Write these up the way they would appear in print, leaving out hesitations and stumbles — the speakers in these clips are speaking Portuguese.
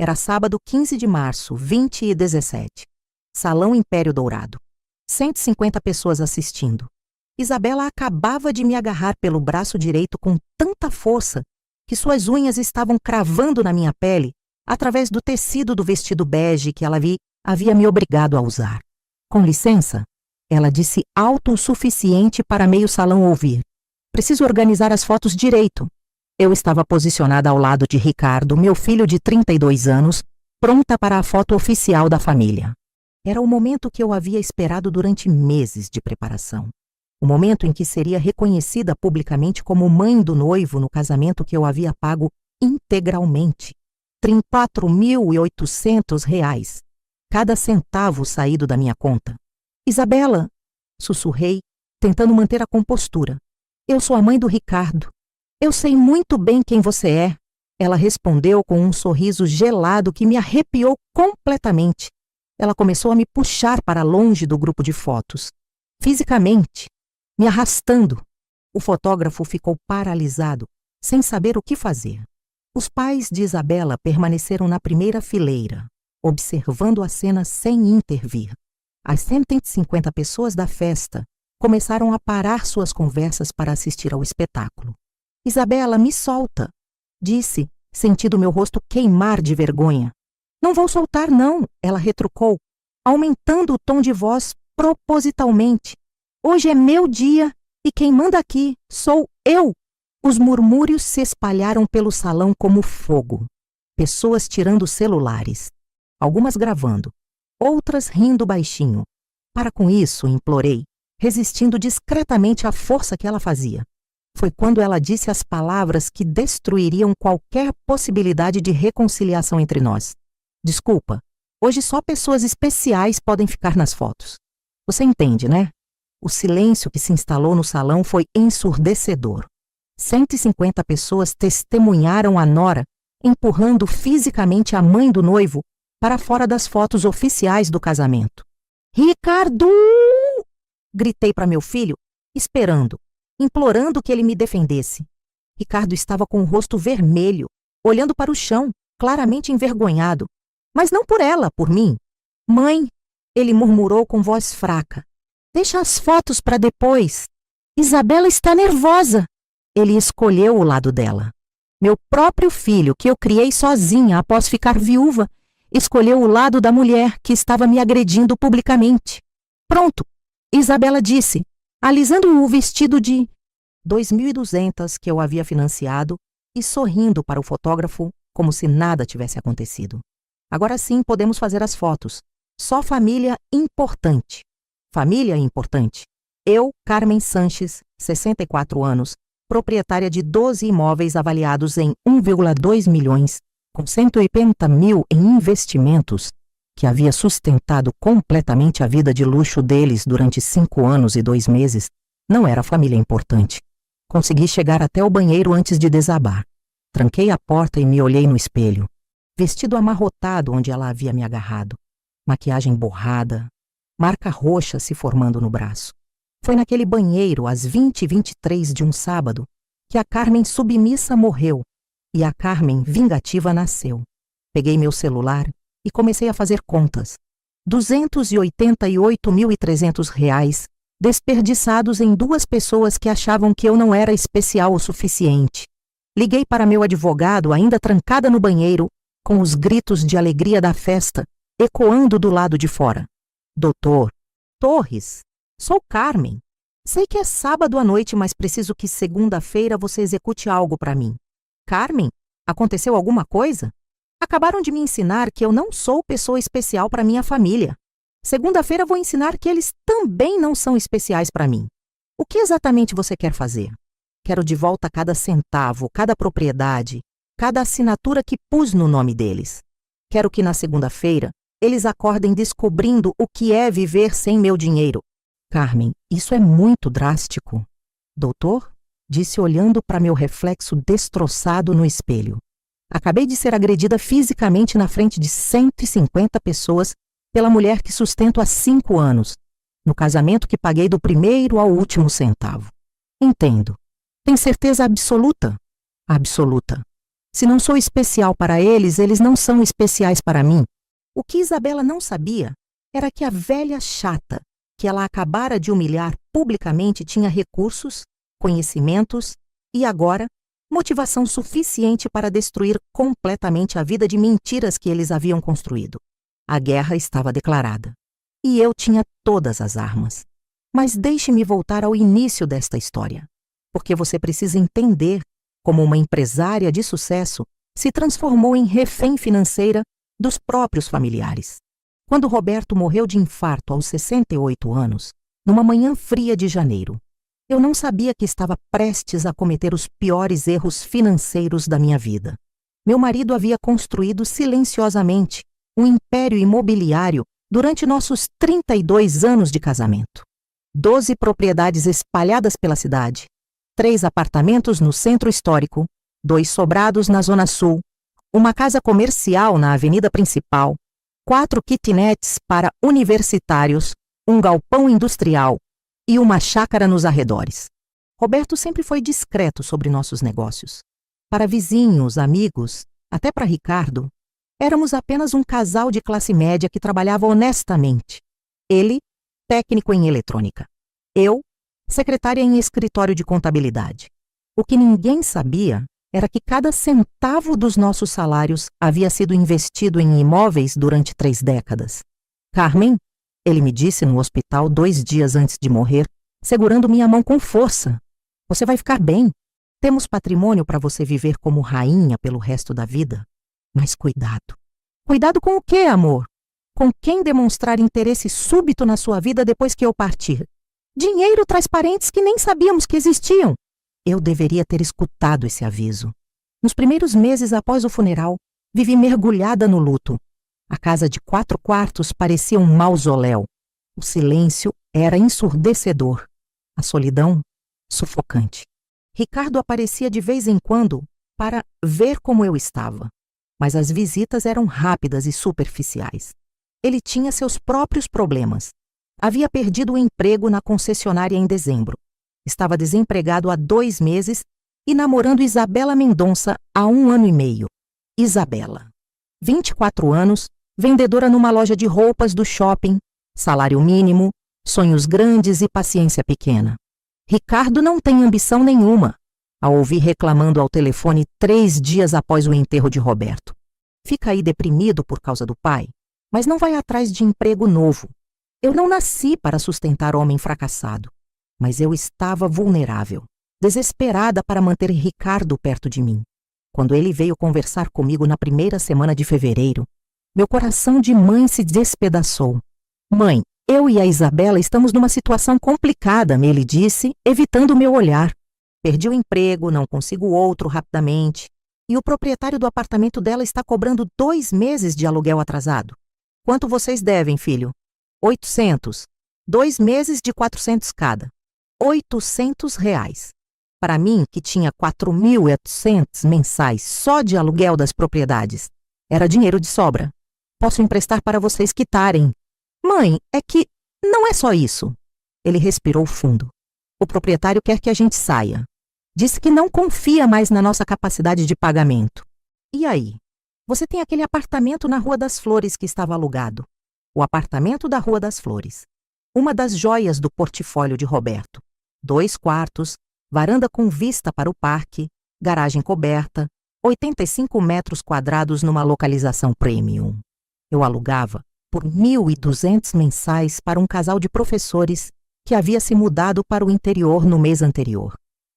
Era sábado 15 de março, 20h17. Salão Império Dourado. 150 pessoas assistindo. Isabela acabava de me agarrar pelo braço direito com tanta força que suas unhas estavam cravando na minha pele através do tecido do vestido bege que ela havia me obrigado a usar. Com licença, ela disse alto o suficiente para meio salão ouvir. Preciso organizar as fotos direito. Eu estava posicionada ao lado de Ricardo, meu filho de 32 anos, pronta para a foto oficial da família. Era o momento que eu havia esperado durante meses de preparação. O momento em que seria reconhecida publicamente como mãe do noivo no casamento que eu havia pago integralmente. R$ 34.800, cada centavo saído da minha conta. Isabela, sussurrei, tentando manter a compostura. Eu sou a mãe do Ricardo. Eu sei muito bem quem você é. Ela respondeu com um sorriso gelado que me arrepiou completamente. Ela começou a me puxar para longe do grupo de fotos. Fisicamente, me arrastando. O fotógrafo ficou paralisado, sem saber o que fazer. Os pais de Isabela permaneceram na primeira fileira, observando a cena sem intervir. As 150 pessoas da festa começaram a parar suas conversas para assistir ao espetáculo. Isabela, me solta, disse, sentindo meu rosto queimar de vergonha. Não vou soltar, não, ela retrucou, aumentando o tom de voz propositalmente. Hoje é meu dia e quem manda aqui sou eu. Os murmúrios se espalharam pelo salão como fogo. Pessoas tirando celulares, algumas gravando, outras rindo baixinho. Para com isso, implorei, resistindo discretamente à força que ela fazia. Foi quando ela disse as palavras que destruiriam qualquer possibilidade de reconciliação entre nós. Desculpa, hoje só pessoas especiais podem ficar nas fotos. Você entende, né? O silêncio que se instalou no salão foi ensurdecedor. 150 pessoas testemunharam a nora empurrando fisicamente a mãe do noivo para fora das fotos oficiais do casamento. Ricardo! Gritei para meu filho, esperando, implorando que ele me defendesse. Ricardo estava com o rosto vermelho, olhando para o chão, claramente envergonhado. Mas não por ela, por mim. Mãe, ele murmurou com voz fraca. Deixa as fotos para depois. Isabela está nervosa. Ele escolheu o lado dela. Meu próprio filho, que eu criei sozinha após ficar viúva, escolheu o lado da mulher que estava me agredindo publicamente. Pronto, Isabela disse, alisando o vestido de 2.200 que eu havia financiado e sorrindo para o fotógrafo como se nada tivesse acontecido. Agora sim podemos fazer as fotos. Só família importante. Família importante. Eu, Carmen Sanches, 64 anos, proprietária de 12 imóveis avaliados em 1,2 milhões, com 180 mil em investimentos, que havia sustentado completamente a vida de luxo deles durante 5 anos e 2 meses, não era família importante. Consegui chegar até o banheiro antes de desabar. Tranquei a porta e me olhei no espelho. Vestido amarrotado onde ela havia me agarrado. Maquiagem borrada. Marca roxa se formando no braço. Foi naquele banheiro, às 20h23 de um sábado, que a Carmen submissa morreu e a Carmen vingativa nasceu. Peguei meu celular e comecei a fazer contas. R$ 288.300 desperdiçados em 2 pessoas que achavam que eu não era especial o suficiente. Liguei para meu advogado, ainda trancada no banheiro, com os gritos de alegria da festa ecoando do lado de fora. Doutor Torres, sou Carmen. Sei que é sábado à noite, mas preciso que segunda-feira você execute algo para mim. Carmen, aconteceu alguma coisa? Acabaram de me ensinar que eu não sou pessoa especial para minha família. Segunda-feira vou ensinar que eles também não são especiais para mim. O que exatamente você quer fazer? Quero de volta cada centavo, cada propriedade, cada assinatura que pus no nome deles. Quero que na segunda-feira eles acordem descobrindo o que é viver sem meu dinheiro. Carmen, isso é muito drástico. Doutor? Disse olhando para meu reflexo destroçado no espelho. Acabei de ser agredida fisicamente na frente de 150 pessoas pela mulher que sustento há 5 anos, no casamento que paguei do primeiro ao último centavo. Entendo. Tem certeza absoluta? Absoluta. Se não sou especial para eles, eles não são especiais para mim. O que Isabela não sabia era que a velha chata, que ela acabara de humilhar publicamente, tinha recursos, conhecimentos e agora motivação suficiente para destruir completamente a vida de mentiras que eles haviam construído. A guerra estava declarada. E eu tinha todas as armas. Mas deixe-me voltar ao início desta história, porque você precisa entender como uma empresária de sucesso se transformou em refém financeira dos próprios familiares. Quando Roberto morreu de infarto aos 68 anos, numa manhã fria de janeiro, eu não sabia que estava prestes a cometer os piores erros financeiros da minha vida. Meu marido havia construído silenciosamente um império imobiliário durante nossos 32 anos de casamento. 12 propriedades espalhadas pela cidade, 3 apartamentos no centro histórico, 2 sobrados na Zona Sul, uma casa comercial na avenida principal, 4 kitnets para universitários, um galpão industrial e uma chácara nos arredores. Roberto sempre foi discreto sobre nossos negócios. Para vizinhos, amigos, até para Ricardo, éramos apenas um casal de classe média que trabalhava honestamente. Ele, técnico em eletrônica. Eu, secretária em escritório de contabilidade. O que ninguém sabia era que cada centavo dos nossos salários havia sido investido em imóveis durante 3 décadas. Carmen, ele me disse no hospital 2 dias antes de morrer, segurando minha mão com força. Você vai ficar bem. Temos patrimônio para você viver como rainha pelo resto da vida. Mas cuidado. Cuidado com o quê, amor? Com quem demonstrar interesse súbito na sua vida depois que eu partir? Dinheiro traz parentes que nem sabíamos que existiam. Eu deveria ter escutado esse aviso. Nos primeiros meses após o funeral, vivi mergulhada no luto. A casa de 4 quartos parecia um mausoléu. O silêncio era ensurdecedor. A solidão, sufocante. Ricardo aparecia de vez em quando para ver como eu estava. Mas as visitas eram rápidas e superficiais. Ele tinha seus próprios problemas. Havia perdido o emprego na concessionária em dezembro. Estava desempregado há 2 meses e namorando Isabela Mendonça há 1 ano e meio. Isabela, 24 anos, vendedora numa loja de roupas do shopping, salário mínimo, sonhos grandes e paciência pequena. Ricardo não tem ambição nenhuma, a ouvi reclamando ao telefone 3 dias após o enterro de Roberto. Fica aí deprimido por causa do pai, mas não vai atrás de emprego novo. Eu não nasci para sustentar homem fracassado, mas eu estava vulnerável, desesperada para manter Ricardo perto de mim. Quando ele veio conversar comigo na primeira semana de fevereiro, meu coração de mãe se despedaçou. Mãe, eu e a Isabela estamos numa situação complicada, ele disse, evitando meu olhar. Perdi o emprego, não consigo outro rapidamente, e o proprietário do apartamento dela está cobrando 2 meses de aluguel atrasado. Quanto vocês devem, filho? 800. 2 meses de 400 cada. 800 reais. Para mim, que tinha 4.800 mensais só de aluguel das propriedades, era dinheiro de sobra. Posso emprestar para vocês quitarem. Mãe, é que não é só isso. Ele respirou fundo. O proprietário quer que a gente saia. Disse que não confia mais na nossa capacidade de pagamento. E aí? Você tem aquele apartamento na Rua das Flores que estava alugado. O apartamento da Rua das Flores. Uma das joias do portfólio de Roberto. 2 quartos, varanda com vista para o parque, garagem coberta, 85 metros quadrados numa localização premium. Eu alugava por 1.200 mensais para um casal de professores que havia se mudado para o interior no mês anterior.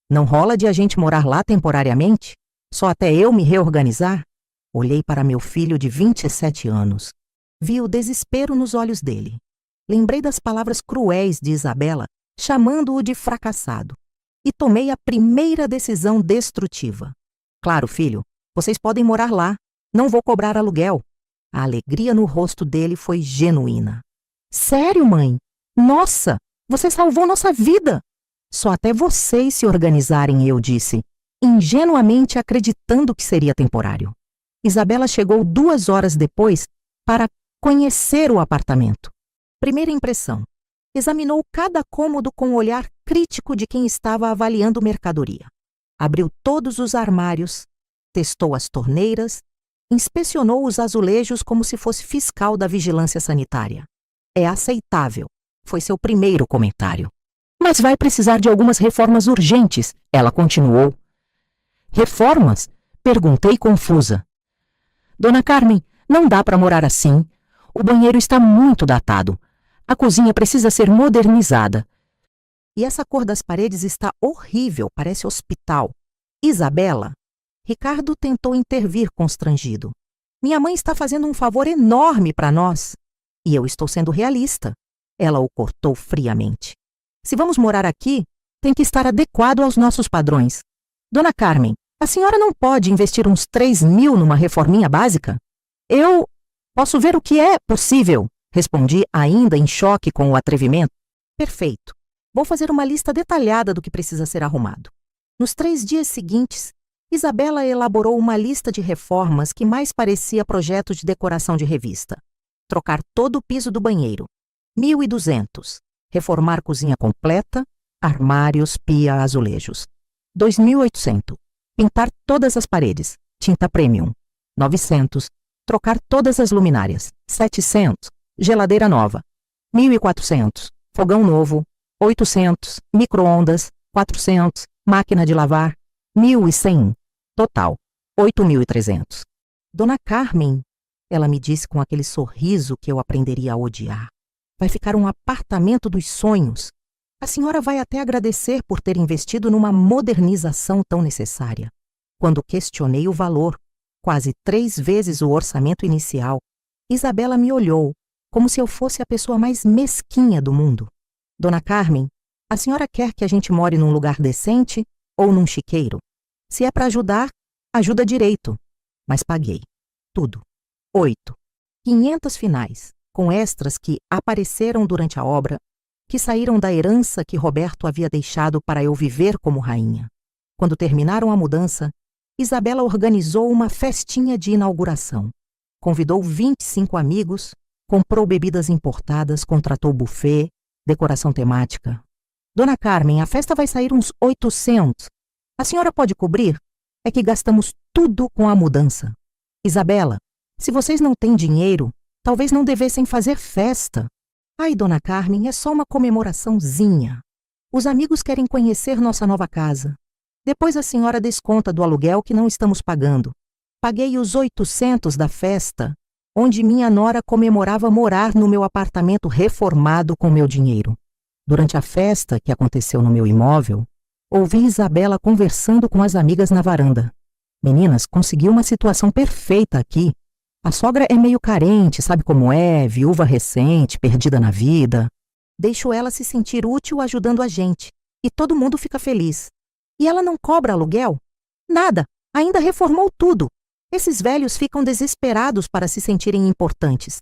Não rola de a gente morar lá temporariamente? Só até eu me reorganizar? Olhei para meu filho de 27 anos. Vi o desespero nos olhos dele. Lembrei das palavras cruéis de Isabela, chamando-o de fracassado. E tomei a primeira decisão destrutiva. Claro, filho, vocês podem morar lá. Não vou cobrar aluguel. A alegria no rosto dele foi genuína. Sério, mãe? Nossa, você salvou nossa vida! Só até vocês se organizarem, eu disse, ingenuamente acreditando que seria temporário. Isabela chegou 2 horas depois para conhecer o apartamento. Primeira impressão. Examinou cada cômodo com o olhar crítico de quem estava avaliando mercadoria. Abriu todos os armários, testou as torneiras, inspecionou os azulejos como se fosse fiscal da vigilância sanitária. É aceitável, foi seu primeiro comentário. Mas vai precisar de algumas reformas urgentes, ela continuou. Reformas? Perguntei confusa. Dona Carmen, não dá para morar assim. O banheiro está muito datado. A cozinha precisa ser modernizada. E essa cor das paredes está horrível, parece hospital. Isabela? Ricardo tentou intervir constrangido. Minha mãe está fazendo um favor enorme para nós. E eu estou sendo realista. Ela o cortou friamente. Se vamos morar aqui, tem que estar adequado aos nossos padrões. Dona Carmen, a senhora não pode investir uns 3.000 numa reforminha básica? Eu posso ver o que é possível, respondi ainda em choque com o atrevimento. Perfeito. Vou fazer uma lista detalhada do que precisa ser arrumado. Nos 3 dias seguintes, Isabela elaborou uma lista de reformas que mais parecia projeto de decoração de revista. Trocar todo o piso do banheiro. 1.200. Reformar cozinha completa, armários, pia, azulejos. 2.800. Pintar todas as paredes, tinta premium. 900. Trocar todas as luminárias. 700. Geladeira nova. 1.400. Fogão novo. 800. Micro-ondas. 400. Máquina de lavar. 1.100. Total. 8.300. Dona Carmen, ela me disse com aquele sorriso que eu aprenderia a odiar. Vai ficar um apartamento dos sonhos. A senhora vai até agradecer por ter investido numa modernização tão necessária. Quando questionei o valor, quase 3 vezes o orçamento inicial, Isabela me olhou, como se eu fosse a pessoa mais mesquinha do mundo. Dona Carmen, a senhora quer que a gente more num lugar decente ou num chiqueiro? Se é para ajudar, ajuda direito. Mas paguei. Tudo. 8. 500 finais, com extras que apareceram durante a obra, que saíram da herança que Roberto havia deixado para eu viver como rainha. Quando terminaram a mudança, Isabela organizou uma festinha de inauguração. Convidou 25 amigos, comprou bebidas importadas, contratou buffet, decoração temática. Dona Carmen, a festa vai sair uns 800. A senhora pode cobrir? É que gastamos tudo com a mudança. Isabela, se vocês não têm dinheiro, talvez não devessem fazer festa. Ai, Dona Carmen, é só uma comemoraçãozinha. Os amigos querem conhecer nossa nova casa. Depois a senhora desconta do aluguel que não estamos pagando. Paguei os 800 da festa, onde minha nora comemorava morar no meu apartamento reformado com meu dinheiro. Durante a festa que aconteceu no meu imóvel, ouvi Isabela conversando com as amigas na varanda. Meninas, consegui uma situação perfeita aqui. A sogra é meio carente, sabe como é, viúva recente, perdida na vida. Deixo ela se sentir útil ajudando a gente, e todo mundo fica feliz. E ela não cobra aluguel? Nada, ainda reformou tudo. Esses velhos ficam desesperados para se sentirem importantes.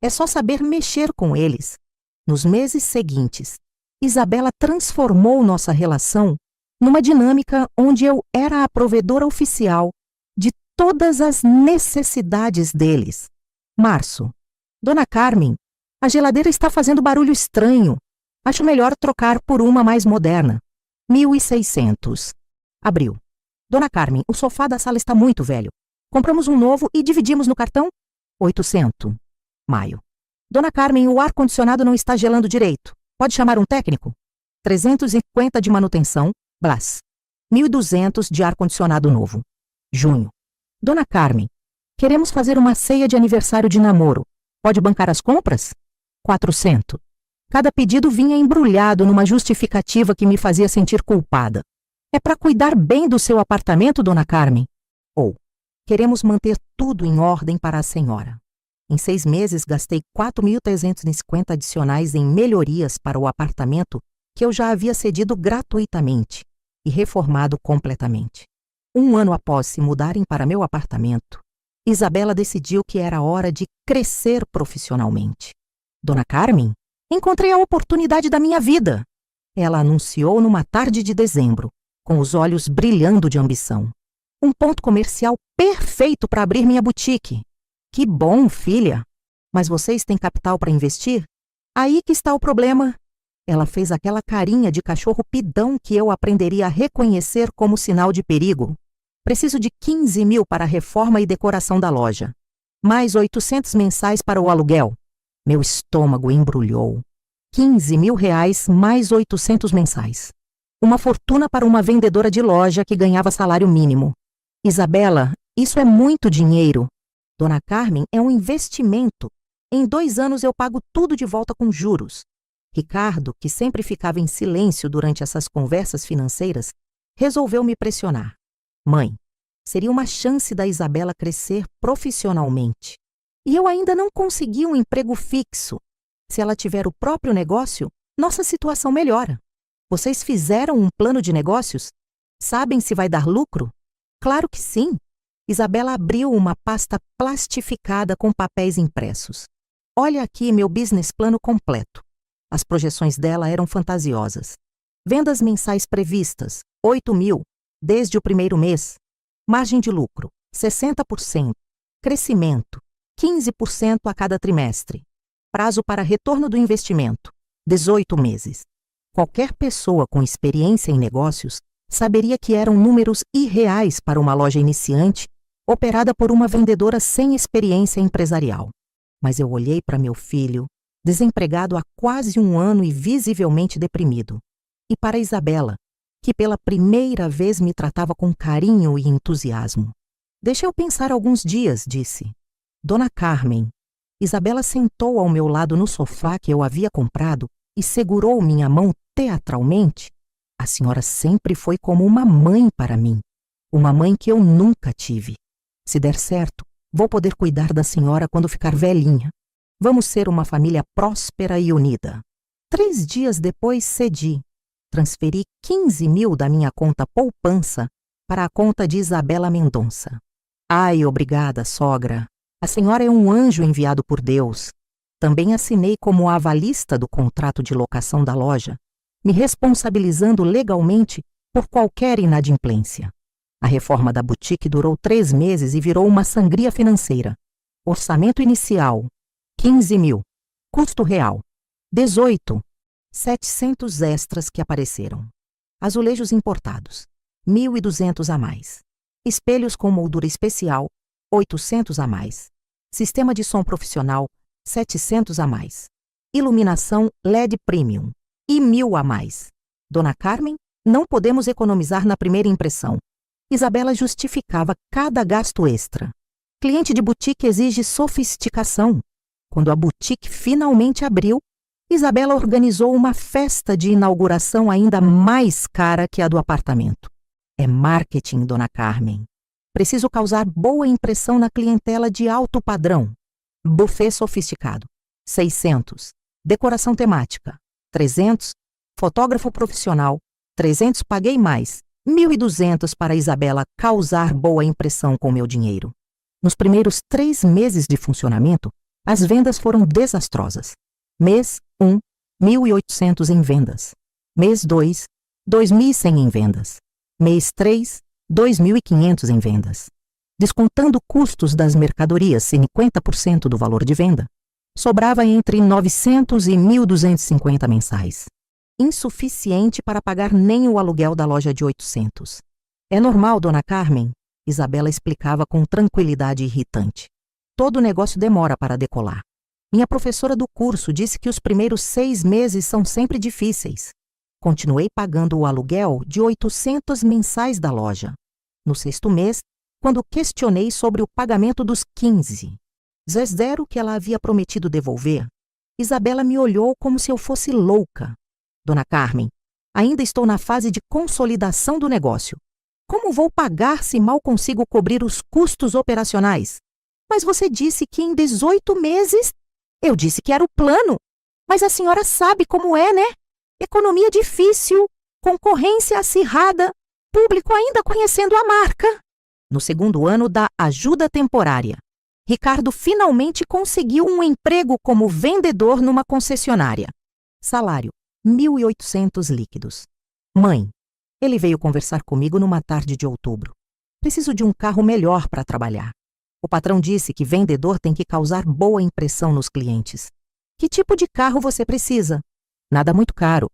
É só saber mexer com eles. Nos meses seguintes, Isabela transformou nossa relação numa dinâmica onde eu era a provedora oficial de todas as necessidades deles. Março. Dona Carmen, a geladeira está fazendo barulho estranho. Acho melhor trocar por uma mais moderna. 1.600. Abril. Dona Carmen, o sofá da sala está muito velho. Compramos um novo e dividimos no cartão? 800. Maio. Dona Carmen, o ar-condicionado não está gelando direito. Pode chamar um técnico? 350 de manutenção, Blas. 1.200 de ar-condicionado novo. Junho. Dona Carmen, queremos fazer uma ceia de aniversário de namoro. Pode bancar as compras? 400. Cada pedido vinha embrulhado numa justificativa que me fazia sentir culpada. É para cuidar bem do seu apartamento, Dona Carmen? Ou, queremos manter tudo em ordem para a senhora. Em 6 meses, gastei 4.350 adicionais em melhorias para o apartamento que eu já havia cedido gratuitamente e reformado completamente. 1 ano após se mudarem para meu apartamento, Isabela decidiu que era hora de crescer profissionalmente. Dona Carmen, encontrei a oportunidade da minha vida. Ela anunciou numa tarde de dezembro, com os olhos brilhando de ambição. Um ponto comercial perfeito para abrir minha boutique. Que bom, filha! Mas vocês têm capital para investir? Aí que está o problema. Ela fez aquela carinha de cachorro pidão que eu aprenderia a reconhecer como sinal de perigo. Preciso de 15 mil para a reforma e decoração da loja. Mais 800 mensais para o aluguel. Meu estômago embrulhou. 15 mil reais mais 800 mensais. Uma fortuna para uma vendedora de loja que ganhava salário mínimo. Isabela, isso é muito dinheiro. Dona Carmen, é um investimento. Em 2 anos eu pago tudo de volta com juros. Ricardo, que sempre ficava em silêncio durante essas conversas financeiras, resolveu me pressionar. Mãe, seria uma chance da Isabela crescer profissionalmente. E eu ainda não consegui um emprego fixo. Se ela tiver o próprio negócio, nossa situação melhora. Vocês fizeram um plano de negócios? Sabem se vai dar lucro? Claro que sim. Isabela abriu uma pasta plastificada com papéis impressos. Olha aqui meu business plano completo. As projeções dela eram fantasiosas. Vendas mensais previstas, 8 mil, desde o primeiro mês. Margem de lucro, 60%. Crescimento, 15% a cada trimestre. Prazo para retorno do investimento, 18 meses. Qualquer pessoa com experiência em negócios saberia que eram números irreais para uma loja iniciante operada por uma vendedora sem experiência empresarial. Mas eu olhei para meu filho, desempregado há quase 1 ano e visivelmente deprimido, e para Isabela, que pela primeira vez me tratava com carinho e entusiasmo. Deixa eu pensar alguns dias, disse. Dona Carmen. Isabela sentou ao meu lado no sofá que eu havia comprado e segurou minha mão teatralmente. A senhora sempre foi como uma mãe para mim. Uma mãe que eu nunca tive. Se der certo, vou poder cuidar da senhora quando ficar velhinha. Vamos ser uma família próspera e unida. 3 dias depois cedi. Transferi 15 mil da minha conta poupança para a conta de Isabela Mendonça. Ai, obrigada, sogra. A senhora é um anjo enviado por Deus. Também assinei como avalista do contrato de locação da loja, me responsabilizando legalmente por qualquer inadimplência. A reforma da boutique durou 3 meses e virou uma sangria financeira. Orçamento inicial, 15 mil. Custo real, 18. 700 extras que apareceram. Azulejos importados, 1.200 a mais. Espelhos com moldura especial, 800 a mais. Sistema de som profissional, 700 a mais. Iluminação LED Premium, e 1.000 a mais. Dona Carmen, não podemos economizar na primeira impressão. Isabela justificava cada gasto extra. Cliente de boutique exige sofisticação. Quando a boutique finalmente abriu, Isabela organizou uma festa de inauguração ainda mais cara que a do apartamento. É marketing, Dona Carmen. Preciso causar boa impressão na clientela de alto padrão. Buffet sofisticado, 600. Decoração temática, 300. Fotógrafo profissional, 300. Paguei mais, 1.200 para Isabela causar boa impressão com meu dinheiro. Nos primeiros 3 meses de funcionamento, as vendas foram desastrosas. Mês 1, 1.800 em vendas. Mês 2, 2.100 em vendas. Mês 3, 2.500 em vendas. Descontando custos das mercadorias 50% do valor de venda, sobrava entre 900 e 1.250 mensais. Insuficiente para pagar nem o aluguel da loja de 800. É normal, Dona Carmen, Isabela explicava com tranquilidade irritante. Todo negócio demora para decolar. Minha professora do curso disse que os primeiros 6 meses são sempre difíceis. Continuei pagando o aluguel de 800 mensais da loja. No 6º mês, quando questionei sobre o pagamento dos 15, zero que ela havia prometido devolver, Isabela me olhou como se eu fosse louca. Dona Carmen, ainda estou na fase de consolidação do negócio. Como vou pagar se mal consigo cobrir os custos operacionais? Mas você disse que em 18 meses... Eu disse que era o plano. Mas a senhora sabe como é, né? Economia difícil, concorrência acirrada, público ainda conhecendo a marca. No 2º ano da ajuda temporária, Ricardo finalmente conseguiu um emprego como vendedor numa concessionária. Salário, 1.800 líquidos. Mãe, ele veio conversar comigo numa tarde de outubro. Preciso de um carro melhor para trabalhar. O patrão disse que vendedor tem que causar boa impressão nos clientes. Que tipo de carro você precisa? Nada muito caro.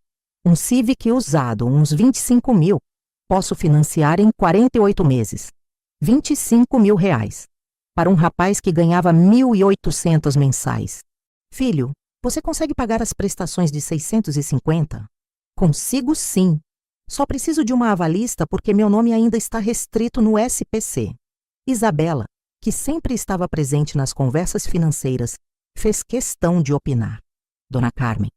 Um Civic usado, uns 25 mil. Posso financiar em 48 meses. R$ 25.000. Para um rapaz que ganhava 1.800 mensais. Filho, você consegue pagar as prestações de 650? Consigo sim. Só preciso de uma avalista porque meu nome ainda está restrito no SPC. Isabela, que sempre estava presente nas conversas financeiras, fez questão de opinar. Dona Carmen,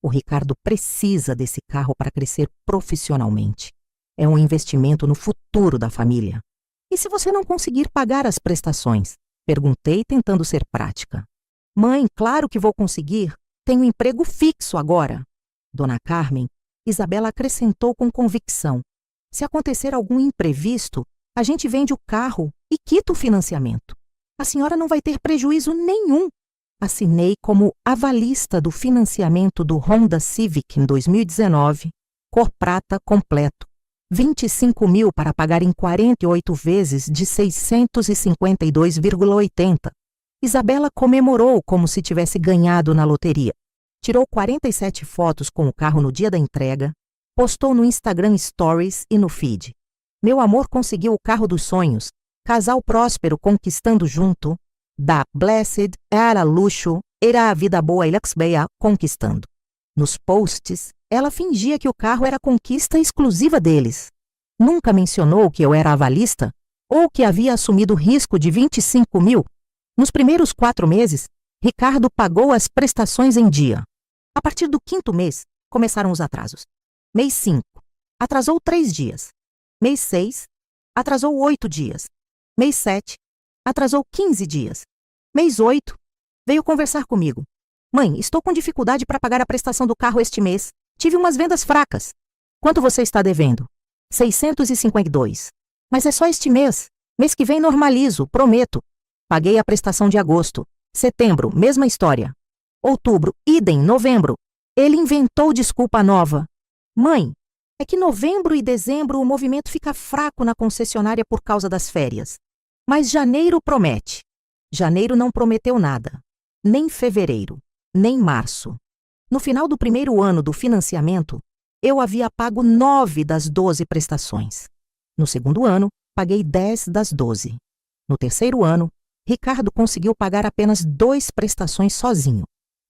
o Ricardo precisa desse carro para crescer profissionalmente. É um investimento no futuro da família. E se você não conseguir pagar as prestações? Perguntei, tentando ser prática. Mãe, claro que vou conseguir. Tenho emprego fixo agora. Dona Carmen, Isabela acrescentou com convicção. Se acontecer algum imprevisto, a gente vende o carro e quita o financiamento. A senhora não vai ter prejuízo nenhum. Assinei como avalista do financiamento do Honda Civic em 2019, cor prata completo. 25.000 para pagar em 48 vezes de 652,80. Isabela comemorou como se tivesse ganhado na loteria. Tirou 47 fotos com o carro no dia da entrega, postou no Instagram Stories e no feed. Meu amor conseguiu o carro dos sonhos, casal próspero conquistando junto, da Blessed era luxo, era a vida boa e Luxbeia conquistando. Nos posts, ela fingia que o carro era conquista exclusiva deles. Nunca mencionou que eu era avalista ou que havia assumido o risco de 25.000. Nos primeiros 4 meses, Ricardo pagou as prestações em dia. A partir do 5º mês, começaram os atrasos. Mês 5, atrasou 3 dias. Mês 6, atrasou 8 dias. Mês 7, atrasou 15 dias. Mês 8, veio conversar comigo. Mãe, estou com dificuldade para pagar a prestação do carro este mês. Tive umas vendas fracas. Quanto você está devendo? 652. Mas é só este mês. Mês que vem normalizo, prometo. Paguei a prestação de agosto. Setembro, mesma história. Outubro, idem, novembro. Ele inventou desculpa nova. Mãe, é que novembro e dezembro o movimento fica fraco na concessionária por causa das férias. Mas janeiro promete. Janeiro não prometeu nada. Nem fevereiro, nem março. No final do primeiro ano do financiamento, eu havia pago 9 das 12 prestações. No segundo ano, paguei 10 das 12. No terceiro ano, Ricardo conseguiu pagar apenas 2 prestações sozinho.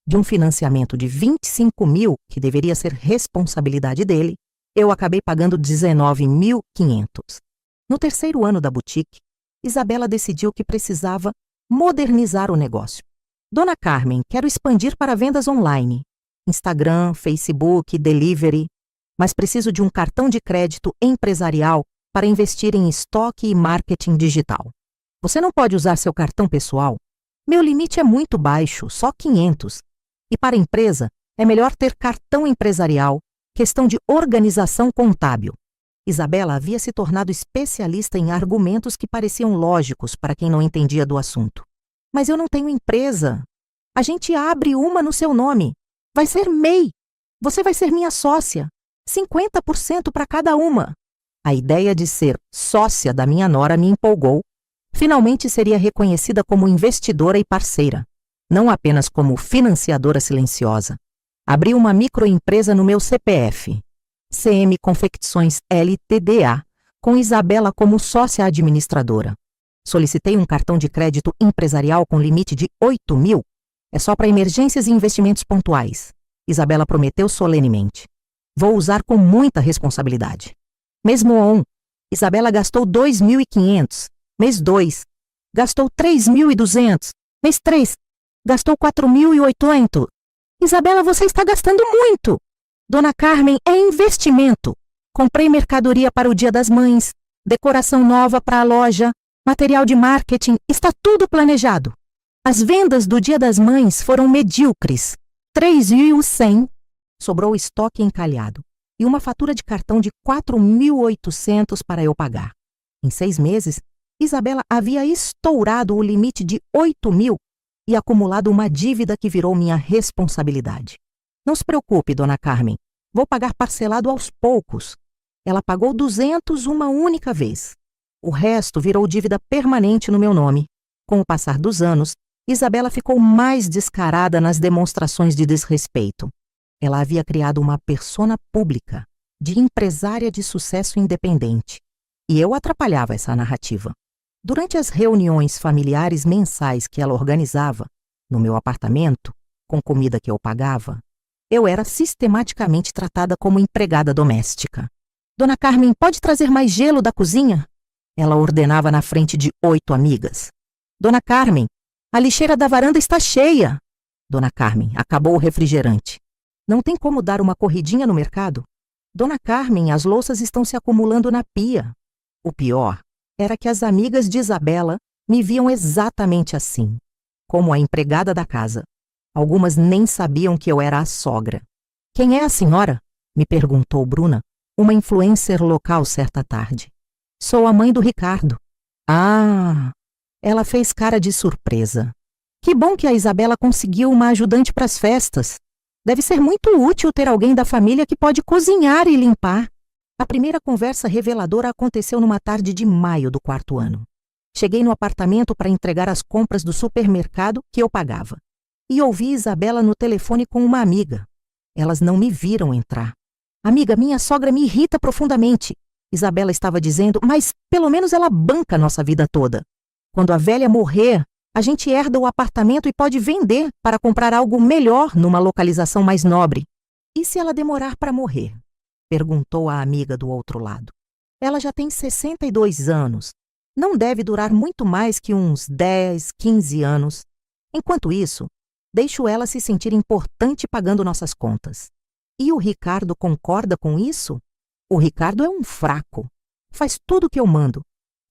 De um financiamento de 25.000, que deveria ser responsabilidade dele, eu acabei pagando 19.500. No terceiro ano da boutique, Isabela decidiu que precisava modernizar o negócio. Dona Carmen, quero expandir para vendas online. Instagram, Facebook, delivery. Mas preciso de um cartão de crédito empresarial para investir em estoque e marketing digital. Você não pode usar seu cartão pessoal? Meu limite é muito baixo, só 500. E para a empresa, é melhor ter cartão empresarial, questão de organização contábil. Isabela havia se tornado especialista em argumentos que pareciam lógicos para quem não entendia do assunto. Mas eu não tenho empresa. A gente abre uma no seu nome. Vai ser MEI. Você vai ser minha sócia. 50% para cada uma. A ideia de ser sócia da minha nora me empolgou. Finalmente seria reconhecida como investidora e parceira, não apenas como financiadora silenciosa. Abri uma microempresa no meu CPF, CM Confecções Ltda, com Isabela como sócia administradora. Solicitei um cartão de crédito empresarial com limite de 8.000. É só para emergências e investimentos pontuais. Isabela prometeu solenemente. Vou usar com muita responsabilidade. Mês 1, Isabela gastou 2.500. Mês 2, gastou 3.200. Mês 3, gastou 4.800. Isabela, você está gastando muito. Dona Carmen, é investimento. Comprei mercadoria para o Dia das Mães, decoração nova para a loja, material de marketing, está tudo planejado. As vendas do Dia das Mães foram medíocres. 3.100. Sobrou estoque encalhado e uma fatura de cartão de 4.800 para eu pagar. Em 6 meses, Isabela havia estourado o limite de 8.000 e acumulado uma dívida que virou minha responsabilidade. Não se preocupe, Dona Carmen. Vou pagar parcelado aos poucos. Ela pagou 200 uma única vez. O resto virou dívida permanente no meu nome. Com o passar dos anos, Isabela ficou mais descarada nas demonstrações de desrespeito. Ela havia criado uma persona pública, de empresária de sucesso independente. E eu atrapalhava essa narrativa. Durante as reuniões familiares mensais que ela organizava, no meu apartamento, com comida que eu pagava, eu era sistematicamente tratada como empregada doméstica. Dona Carmen, pode trazer mais gelo da cozinha? Ela ordenava na frente de 8 amigas. Dona Carmen, a lixeira da varanda está cheia. Dona Carmen, acabou o refrigerante. Não tem como dar uma corridinha no mercado? Dona Carmen, as louças estão se acumulando na pia. O pior era que as amigas de Isabela me viam exatamente assim, como a empregada da casa. Algumas nem sabiam que eu era a sogra. Quem é a senhora? Me perguntou Bruna, uma influencer local certa tarde. Sou a mãe do Ricardo. Ah! Ela fez cara de surpresa. Que bom que a Isabela conseguiu uma ajudante para as festas. Deve ser muito útil ter alguém da família que pode cozinhar e limpar. A primeira conversa reveladora aconteceu numa tarde de maio do 4º ano. Cheguei no apartamento para entregar as compras do supermercado que eu pagava. E ouvi Isabela no telefone com uma amiga. Elas não me viram entrar. Amiga, minha sogra me irrita profundamente. Isabela estava dizendo, mas pelo menos ela banca nossa vida toda. Quando a velha morrer, a gente herda o apartamento e pode vender para comprar algo melhor numa localização mais nobre. E se ela demorar para morrer? Perguntou a amiga do outro lado. Ela já tem 62 anos. Não deve durar muito mais que uns 10, 15 anos. Enquanto isso, deixo ela se sentir importante pagando nossas contas. E o Ricardo concorda com isso? O Ricardo é um fraco. Faz tudo o que eu mando.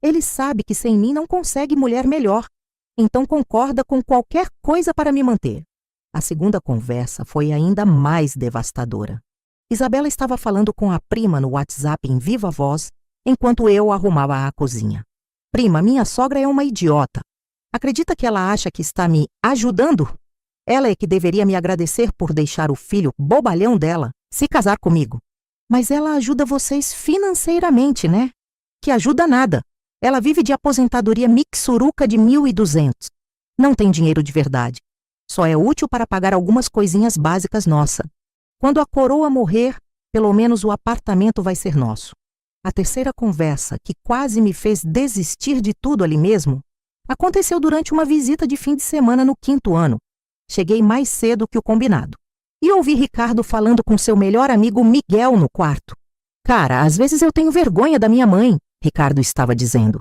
Ele sabe que sem mim não consegue mulher melhor. Então concorda com qualquer coisa para me manter. A segunda conversa foi ainda mais devastadora. Isabela estava falando com a prima no WhatsApp em viva voz, enquanto eu arrumava a cozinha. Prima, minha sogra é uma idiota. Acredita que ela acha que está me ajudando? Ela é que deveria me agradecer por deixar o filho bobalhão dela se casar comigo. Mas ela ajuda vocês financeiramente, né? Que ajuda nada. Ela vive de aposentadoria mixuruca de 1.200. Não tem dinheiro de verdade. Só é útil para pagar algumas coisinhas básicas nossa. Quando a coroa morrer, pelo menos o apartamento vai ser nosso. A terceira conversa, que quase me fez desistir de tudo ali mesmo, aconteceu durante uma visita de fim de semana no 5º ano. Cheguei mais cedo que o combinado. E ouvi Ricardo falando com seu melhor amigo Miguel no quarto. Cara, às vezes eu tenho vergonha da minha mãe, Ricardo estava dizendo.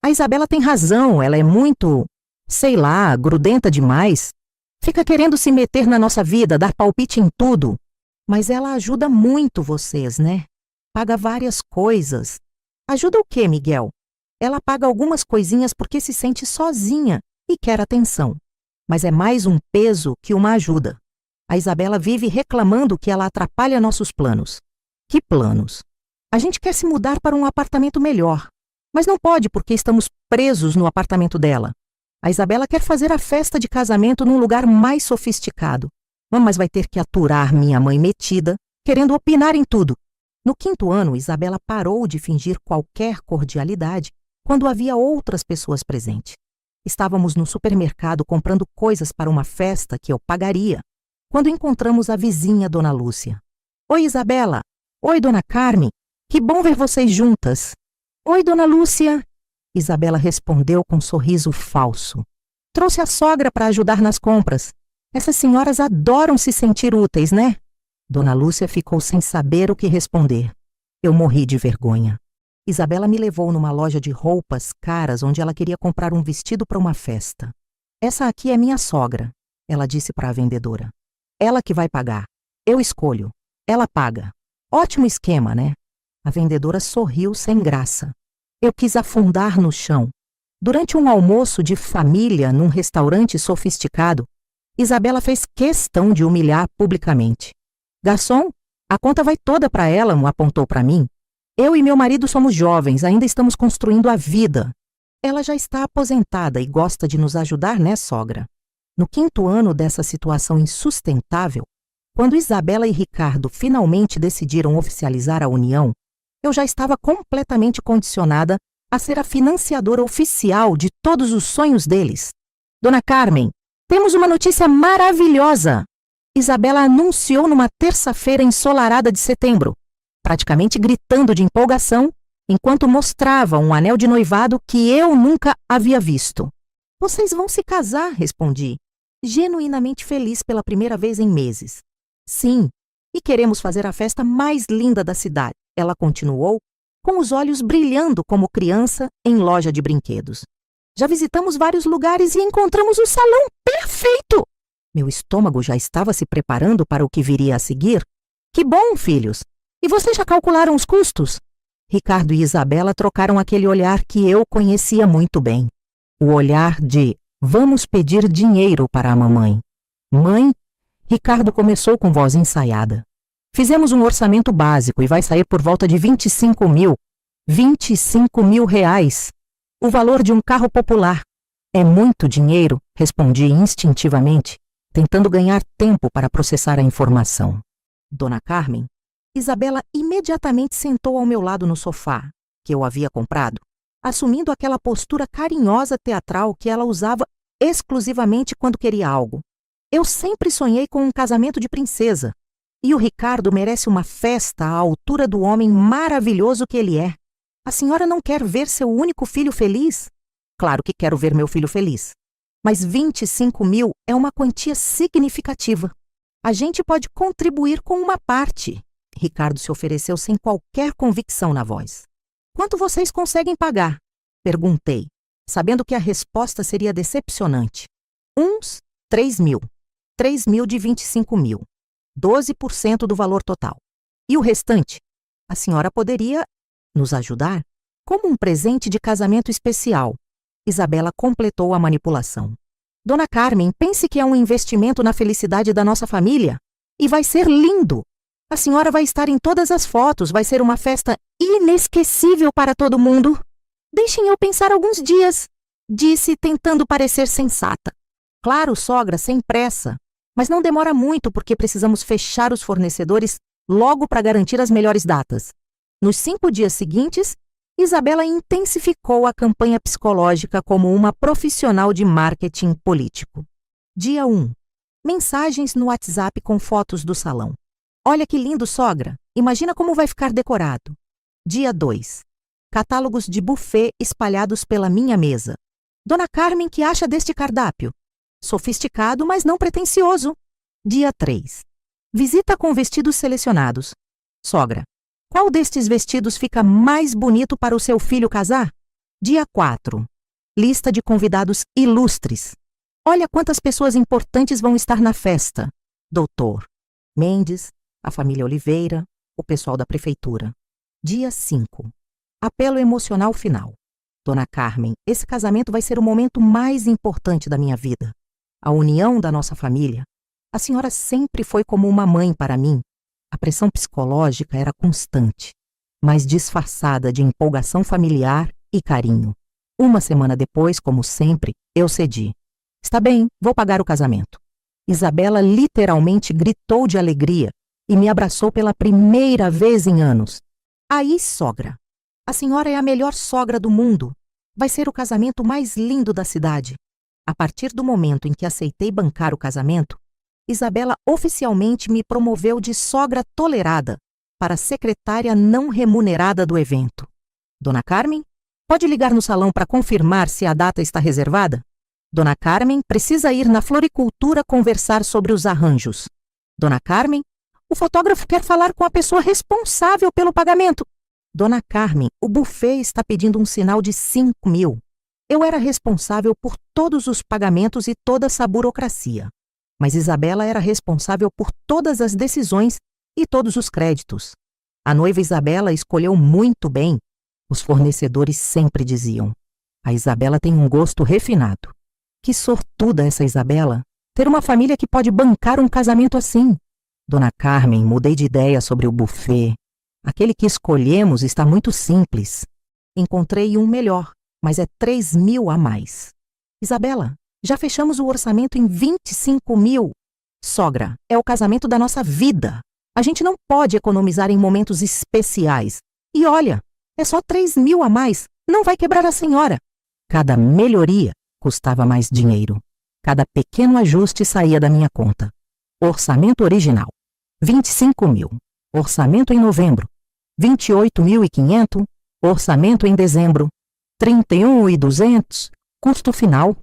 A Isabela tem razão, ela é muito, sei lá, grudenta demais. Fica querendo se meter na nossa vida, dar palpite em tudo. Mas ela ajuda muito vocês, né? Paga várias coisas. Ajuda o quê, Miguel? Ela paga algumas coisinhas porque se sente sozinha e quer atenção. Mas é mais um peso que uma ajuda. A Isabela vive reclamando que ela atrapalha nossos planos. Que planos? A gente quer se mudar para um apartamento melhor. Mas não pode porque estamos presos no apartamento dela. A Isabela quer fazer a festa de casamento num lugar mais sofisticado. Mas vai ter que aturar minha mãe metida, querendo opinar em tudo. No 5º ano, Isabela parou de fingir qualquer cordialidade quando havia outras pessoas presentes. Estávamos no supermercado comprando coisas para uma festa que eu pagaria, quando encontramos a vizinha Dona Lúcia. Oi, Isabela. Oi, Dona Carmen. Que bom ver vocês juntas. Oi, Dona Lúcia. Isabela respondeu com um sorriso falso. Trouxe a sogra para ajudar nas compras. Essas senhoras adoram se sentir úteis, né? Dona Lúcia ficou sem saber o que responder. Eu morri de vergonha. Isabela me levou numa loja de roupas caras onde ela queria comprar um vestido para uma festa. Essa aqui é minha sogra, ela disse para a vendedora. Ela que vai pagar. Eu escolho. Ela paga. Ótimo esquema, né? A vendedora sorriu sem graça. Eu quis afundar no chão. Durante um almoço de família num restaurante sofisticado, Isabela fez questão de humilhar publicamente. Garçom, a conta vai toda para ela, apontou para mim. Eu e meu marido somos jovens, ainda estamos construindo a vida. Ela já está aposentada e gosta de nos ajudar, né, sogra? No 5º ano dessa situação insustentável, quando Isabela e Ricardo finalmente decidiram oficializar a união, eu já estava completamente condicionada a ser a financiadora oficial de todos os sonhos deles. Dona Carmen, temos uma notícia maravilhosa! Isabela anunciou numa terça-feira ensolarada de setembro. Praticamente gritando de empolgação, enquanto mostrava um anel de noivado que eu nunca havia visto. Vocês vão se casar, respondi, genuinamente feliz pela primeira vez em meses. Sim, e queremos fazer a festa mais linda da cidade, ela continuou, com os olhos brilhando como criança em loja de brinquedos. Já visitamos vários lugares e encontramos o salão perfeito! Meu estômago já estava se preparando para o que viria a seguir. Que bom, filhos! E vocês já calcularam os custos? Ricardo e Isabela trocaram aquele olhar que eu conhecia muito bem. O olhar de vamos pedir dinheiro para a mamãe. Mãe? Ricardo começou com voz ensaiada. Fizemos um orçamento básico e vai sair por volta de 25 mil. 25 mil reais. O valor de um carro popular. É muito dinheiro, respondi instintivamente, tentando ganhar tempo para processar a informação. Dona Carmen, Isabela imediatamente sentou ao meu lado no sofá, que eu havia comprado, assumindo aquela postura carinhosa teatral que ela usava exclusivamente quando queria algo. Eu sempre sonhei com um casamento de princesa, e o Ricardo merece uma festa à altura do homem maravilhoso que ele é. A senhora não quer ver seu único filho feliz? Claro que quero ver meu filho feliz. Mas 25 mil é uma quantia significativa. A gente pode contribuir com uma parte. Ricardo se ofereceu sem qualquer convicção na voz. Quanto vocês conseguem pagar? Perguntei, sabendo que a resposta seria decepcionante. Uns, 3 mil. 3 mil de 25 mil. 12% do valor total. E o restante? A senhora poderia nos ajudar? Como um presente de casamento especial. Isabela completou a manipulação. Dona Carmen, pense que é um investimento na felicidade da nossa família. E vai ser lindo. A senhora vai estar em todas as fotos, vai ser uma festa inesquecível para todo mundo. Deixem eu pensar alguns dias, disse, tentando parecer sensata. Claro, sogra, sem pressa. Mas não demora muito porque precisamos fechar os fornecedores logo para garantir as melhores datas. Nos 5 dias seguintes, Isabela intensificou a campanha psicológica como uma profissional de marketing político. Dia 1. Mensagens no WhatsApp com fotos do salão. Olha que lindo, sogra. Imagina como vai ficar decorado. Dia 2. Catálogos de buffet espalhados pela minha mesa. Dona Carmen, que acha deste cardápio? Sofisticado, mas não pretensioso. Dia 3. Visita com vestidos selecionados. Sogra, qual destes vestidos fica mais bonito para o seu filho casar? Dia 4. Lista de convidados ilustres. Olha quantas pessoas importantes vão estar na festa. Doutor Mendes, a família Oliveira, o pessoal da prefeitura. Dia 5. Apelo emocional final. Dona Carmen, esse casamento vai ser o momento mais importante da minha vida. A união da nossa família. A senhora sempre foi como uma mãe para mim. A pressão psicológica era constante, mas disfarçada de empolgação familiar e carinho. Uma semana depois, como sempre, eu cedi. Está bem, vou pagar o casamento. Isabela literalmente gritou de alegria e me abraçou pela primeira vez em anos. Aí, sogra, a senhora é a melhor sogra do mundo. Vai ser o casamento mais lindo da cidade. A partir do momento em que aceitei bancar o casamento, Isabela oficialmente me promoveu de sogra tolerada para secretária não remunerada do evento. Dona Carmen, pode ligar no salão para confirmar se a data está reservada? Dona Carmen precisa ir na floricultura conversar sobre os arranjos. Dona Carmen, o fotógrafo quer falar com a pessoa responsável pelo pagamento. Dona Carmen, o buffet está pedindo um sinal de 5 mil. Eu era responsável por todos os pagamentos e toda essa burocracia. Mas Isabela era responsável por todas as decisões e todos os créditos. A noiva Isabela escolheu muito bem. Os fornecedores sempre diziam: a Isabela tem um gosto refinado. Que sortuda essa Isabela, ter uma família que pode bancar um casamento assim. Dona Carmen, mudei de ideia sobre o buffet. Aquele que escolhemos está muito simples. Encontrei um melhor, mas é 3 mil a mais. Isabela, já fechamos o orçamento em 25 mil. Sogra, é o casamento da nossa vida. A gente não pode economizar em momentos especiais. E olha, é só 3 mil a mais. Não vai quebrar a senhora. Cada melhoria custava mais dinheiro. Cada pequeno ajuste saía da minha conta. Orçamento original, 25 mil. Orçamento em novembro, 28.500. Orçamento em dezembro, 31.200. Custo final,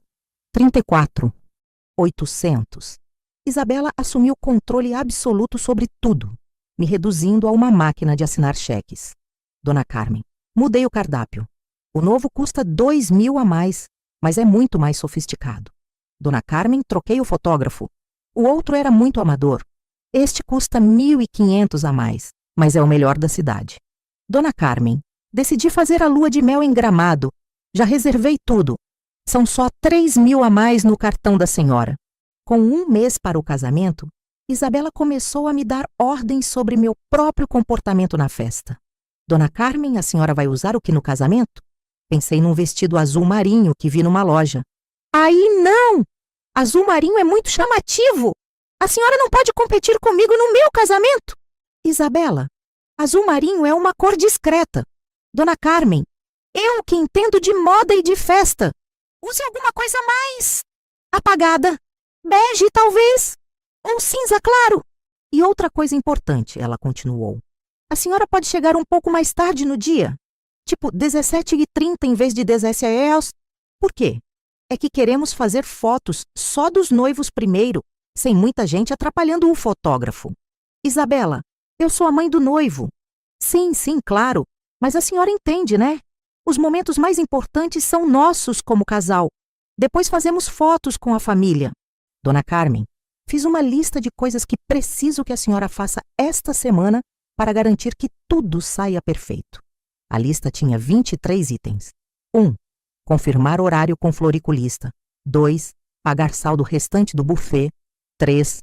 34.800. Isabela assumiu controle absoluto sobre tudo, me reduzindo a uma máquina de assinar cheques. Dona Carmen, mudei o cardápio. O novo custa 2.000 a mais, mas é muito mais sofisticado. Dona Carmen, troquei o fotógrafo. O outro era muito amador. Este custa 1.500 a mais, mas é o melhor da cidade. Dona Carmen, decidi fazer a lua de mel em Gramado. Já reservei tudo. São só 3.000 a mais no cartão da senhora. Com 1 mês para o casamento, Isabela começou a me dar ordens sobre meu próprio comportamento na festa. Dona Carmen, a senhora vai usar o que no casamento? Pensei num vestido azul marinho que vi numa loja. Aí não! Azul marinho é muito chamativo! A senhora não pode competir comigo no meu casamento! Isabela, azul marinho é uma cor discreta. Dona Carmen, eu que entendo de moda e de festa. Use alguma coisa mais apagada. Bege, talvez. Ou cinza claro. E outra coisa importante, ela continuou. A senhora pode chegar um pouco mais tarde no dia. Tipo 17h30 em vez de 17h. Por quê? É que queremos fazer fotos só dos noivos primeiro, sem muita gente atrapalhando o fotógrafo. Isabela, eu sou a mãe do noivo. Sim, claro. Mas a senhora entende, né? Os momentos mais importantes são nossos como casal. Depois fazemos fotos com a família. Dona Carmen, fiz uma lista de coisas que preciso que a senhora faça esta semana para garantir que tudo saia perfeito. A lista tinha 23 itens. 1. Confirmar horário com floriculista. 2. Pagar saldo restante do buffet. 3.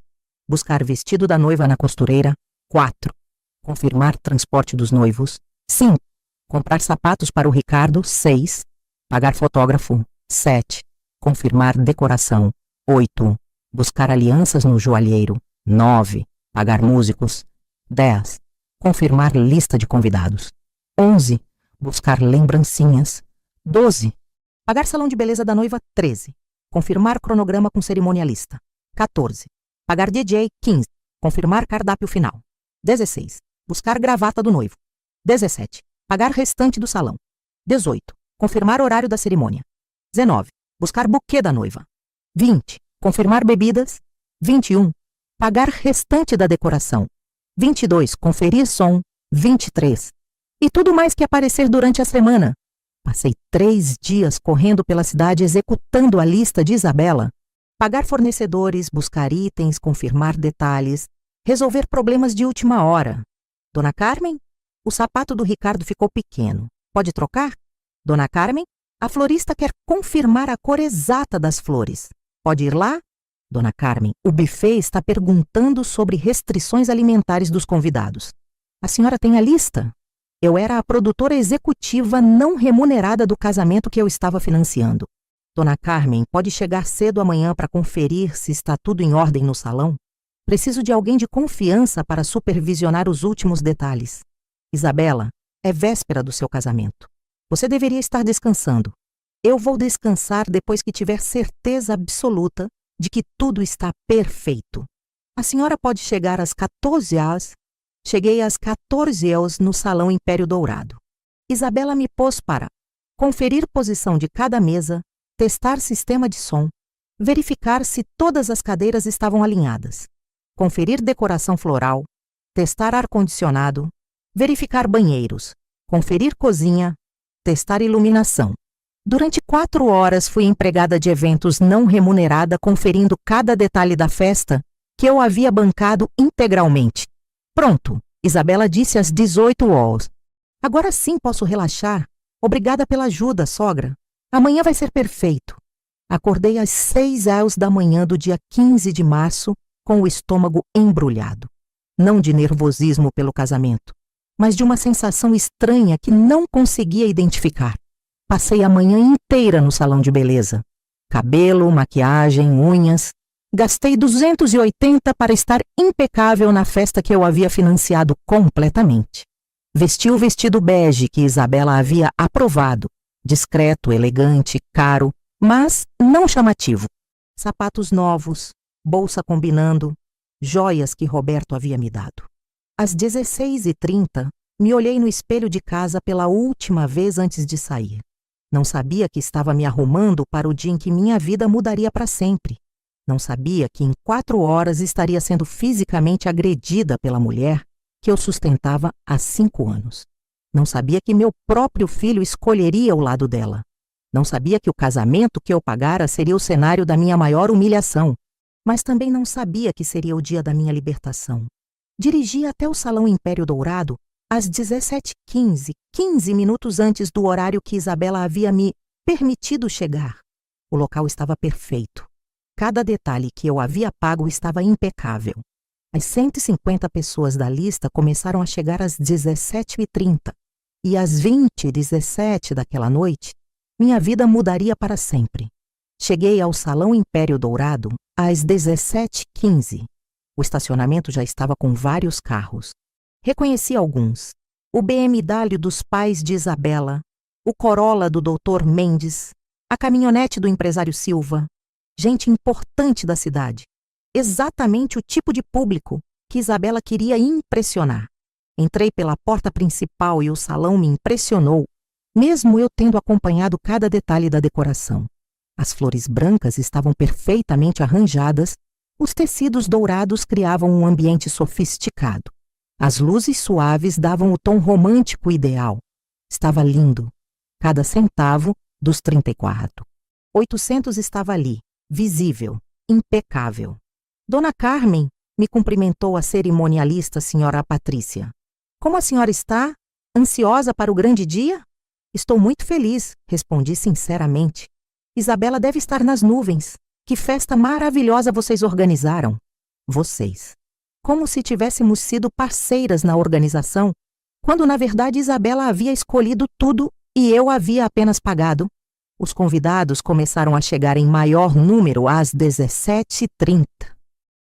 Buscar vestido da noiva na costureira. 4. Confirmar transporte dos noivos. 5. Comprar sapatos para o Ricardo. 6. Pagar fotógrafo. 7. Confirmar decoração. 8. Buscar alianças no joalheiro. 9. Pagar músicos. 10. Confirmar lista de convidados. 11. Buscar lembrancinhas. 12. Pagar salão de beleza da noiva. 13. Confirmar cronograma com cerimonialista. 14. Pagar DJ. 15. Confirmar cardápio final. 16. Buscar gravata do noivo. 17. Pagar restante do salão. 18. Confirmar horário da cerimônia. 19. Buscar buquê da noiva. 20. Confirmar bebidas. 21. Pagar restante da decoração. 22. Conferir som. 23. E tudo mais que aparecer durante a semana. Passei 3 dias correndo pela cidade executando a lista de Isabela. Pagar fornecedores, buscar itens, confirmar detalhes, resolver problemas de última hora. Dona Carmen, o sapato do Ricardo ficou pequeno. Pode trocar? Dona Carmen, a florista quer confirmar a cor exata das flores. Pode ir lá? Dona Carmen, o buffet está perguntando sobre restrições alimentares dos convidados. A senhora tem a lista? Eu era a produtora executiva não remunerada do casamento que eu estava financiando. Dona Carmen, pode chegar cedo amanhã para conferir se está tudo em ordem no salão? Preciso de alguém de confiança para supervisionar os últimos detalhes. Isabela, é véspera do seu casamento. Você deveria estar descansando. Eu vou descansar depois que tiver certeza absoluta de que tudo está perfeito. A senhora pode chegar às 14h. Cheguei às 14h no Salão Império Dourado. Isabela me pôs para conferir posição de cada mesa, testar sistema de som, verificar se todas as cadeiras estavam alinhadas, conferir decoração floral, testar ar-condicionado, verificar banheiros, conferir cozinha, testar iluminação. Durante 4 horas fui empregada de eventos não remunerada conferindo cada detalhe da festa que eu havia bancado integralmente. Pronto, Isabela disse às 18h. Agora sim posso relaxar. Obrigada pela ajuda, sogra. Amanhã vai ser perfeito. Acordei às 6h da manhã do dia 15 de março com o estômago embrulhado. Não de nervosismo pelo casamento, mas de uma sensação estranha que não conseguia identificar. Passei a manhã inteira no salão de beleza. Cabelo, maquiagem, unhas. Gastei 280 para estar impecável na festa que eu havia financiado completamente. Vesti o vestido bege que Isabela havia aprovado. Discreto, elegante, caro, mas não chamativo. Sapatos novos, bolsa combinando, joias que Roberto havia me dado. Às 16h30, Me olhei no espelho de casa pela última vez antes de sair. Não sabia que estava me arrumando para o dia em que minha vida mudaria para sempre. Não sabia que em 4 horas estaria sendo fisicamente agredida pela mulher que eu sustentava há 5 anos. Não sabia que meu próprio filho escolheria o lado dela. Não sabia que o casamento que eu pagara seria o cenário da minha maior humilhação. Mas também não sabia que seria o dia da minha libertação. Dirigi até o Salão Império Dourado às 17h15, 15 minutos antes do horário que Isabela havia me permitido chegar. O local estava perfeito. Cada detalhe que eu havia pago estava impecável. As 150 pessoas da lista começaram a chegar às 17h30. E às 20h17 daquela noite, minha vida mudaria para sempre. Cheguei ao Salão Império Dourado às 17h15. O estacionamento já estava com vários carros. Reconheci alguns. O BMW dos pais de Isabela, o Corolla do Dr. Mendes, a caminhonete do empresário Silva. Gente importante da cidade. Exatamente o tipo de público que Isabela queria impressionar. Entrei pela porta principal e o salão me impressionou, mesmo eu tendo acompanhado cada detalhe da decoração. As flores brancas estavam perfeitamente arranjadas, os tecidos dourados criavam um ambiente sofisticado. As luzes suaves davam o tom romântico ideal. Estava lindo. Cada centavo dos 34. 800 estava ali, visível, impecável. Dona Carmen, me cumprimentou a cerimonialista senhora Patrícia. Como a senhora está? Ansiosa para o grande dia? Estou muito feliz, respondi sinceramente. Isabela deve estar nas nuvens. Que festa maravilhosa vocês organizaram. Vocês. Como se tivéssemos sido parceiras na organização, quando na verdade Isabela havia escolhido tudo e eu havia apenas pagado. Os convidados começaram a chegar em maior número às 17h30.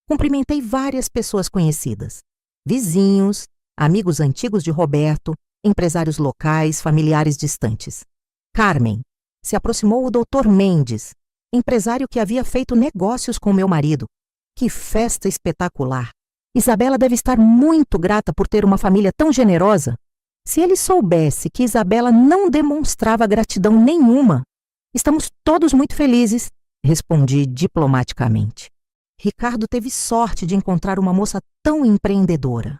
Cumprimentei várias pessoas conhecidas. Vizinhos, amigos antigos de Roberto, empresários locais, familiares distantes. Carmen. Se aproximou o Dr. Mendes, empresário que havia feito negócios com meu marido. Que festa espetacular! Isabela deve estar muito grata por ter uma família tão generosa. Se ele soubesse que Isabela não demonstrava gratidão nenhuma. Estamos todos muito felizes, respondi diplomaticamente. Ricardo teve sorte de encontrar uma moça tão empreendedora.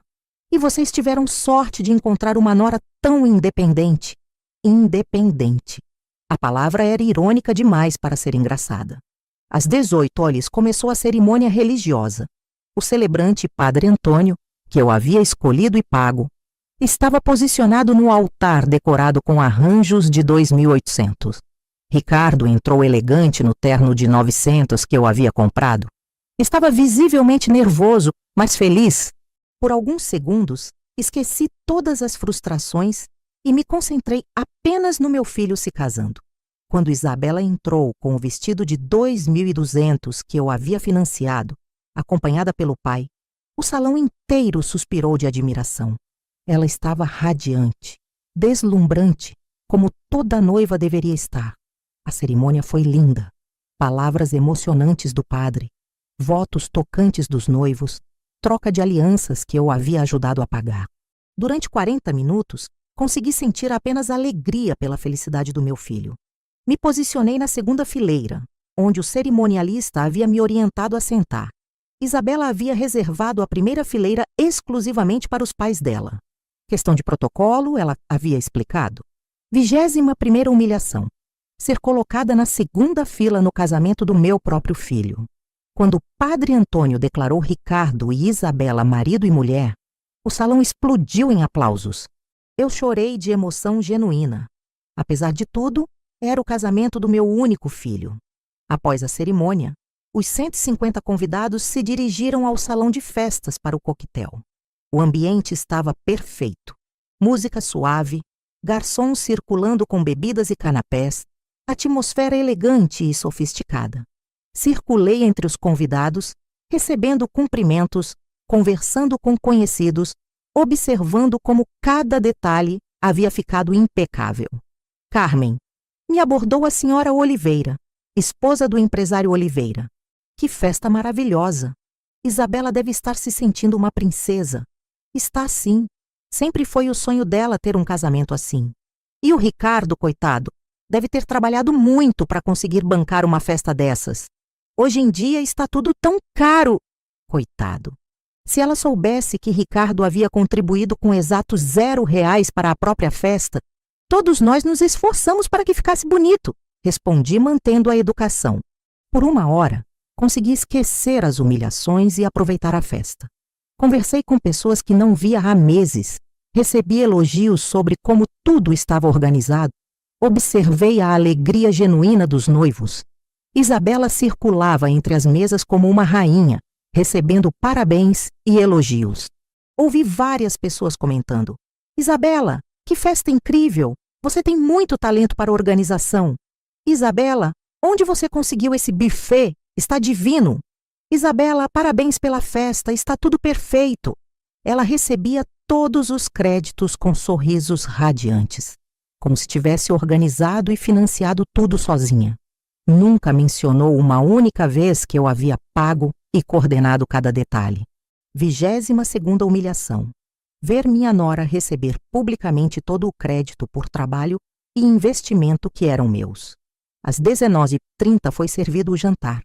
E vocês tiveram sorte de encontrar uma nora tão independente. Independente. A palavra era irônica demais para ser engraçada. Às 18h começou a cerimônia religiosa. O celebrante, Padre Antônio, que eu havia escolhido e pago, estava posicionado no altar decorado com arranjos de 2.800. Ricardo entrou elegante no terno de 900 que eu havia comprado. Estava visivelmente nervoso, mas feliz. Por alguns segundos, esqueci todas as frustrações e me concentrei apenas no meu filho se casando. Quando Isabela entrou com o vestido de 2.200 que eu havia financiado, acompanhada pelo pai, o salão inteiro suspirou de admiração. Ela estava radiante, deslumbrante, como toda noiva deveria estar. A cerimônia foi linda. Palavras emocionantes do padre, votos tocantes dos noivos, troca de alianças que eu havia ajudado a pagar. Durante 40 minutos, consegui sentir apenas alegria pela felicidade do meu filho. Me posicionei na segunda fileira, onde o cerimonialista havia me orientado a sentar. Isabela havia reservado a primeira fileira exclusivamente para os pais dela. Questão de protocolo, ela havia explicado. 21ª humilhação. Ser colocada na segunda fila no casamento do meu próprio filho. Quando o Padre Antônio declarou Ricardo e Isabela marido e mulher, o salão explodiu em aplausos. Eu chorei de emoção genuína. Apesar de tudo, era o casamento do meu único filho. Após a cerimônia, os 150 convidados se dirigiram ao salão de festas para o coquetel. O ambiente estava perfeito. Música suave, garçons circulando com bebidas e canapés, atmosfera elegante e sofisticada. Circulei entre os convidados, recebendo cumprimentos, conversando com conhecidos, observando como cada detalhe havia ficado impecável. Carmen, me abordou a senhora Oliveira, esposa do empresário Oliveira. Que festa maravilhosa! Isabela deve estar se sentindo uma princesa. Está sim. Sempre foi o sonho dela ter um casamento assim. E o Ricardo, coitado, deve ter trabalhado muito para conseguir bancar uma festa dessas. Hoje em dia está tudo tão caro. Coitado. Se ela soubesse que Ricardo havia contribuído com exatos R$ 0 para a própria festa, todos nós nos esforçamos para que ficasse bonito, respondi mantendo a educação. Por uma hora, consegui esquecer as humilhações e aproveitar a festa. Conversei com pessoas que não via há meses, recebi elogios sobre como tudo estava organizado, observei a alegria genuína dos noivos. Isabela circulava entre as mesas como uma rainha, recebendo parabéns e elogios. Ouvi várias pessoas comentando: Isabela, que festa incrível! Você tem muito talento para organização. Isabela, onde você conseguiu esse buffet? Está divino. Isabela, parabéns pela festa, está tudo perfeito. Ela recebia todos os créditos com sorrisos radiantes, como se tivesse organizado e financiado tudo sozinha. Nunca mencionou uma única vez que eu havia pago e coordenado cada detalhe. 22ª humilhação. Ver minha nora receber publicamente todo o crédito por trabalho e investimento que eram meus. Às 19h30 foi servido o jantar.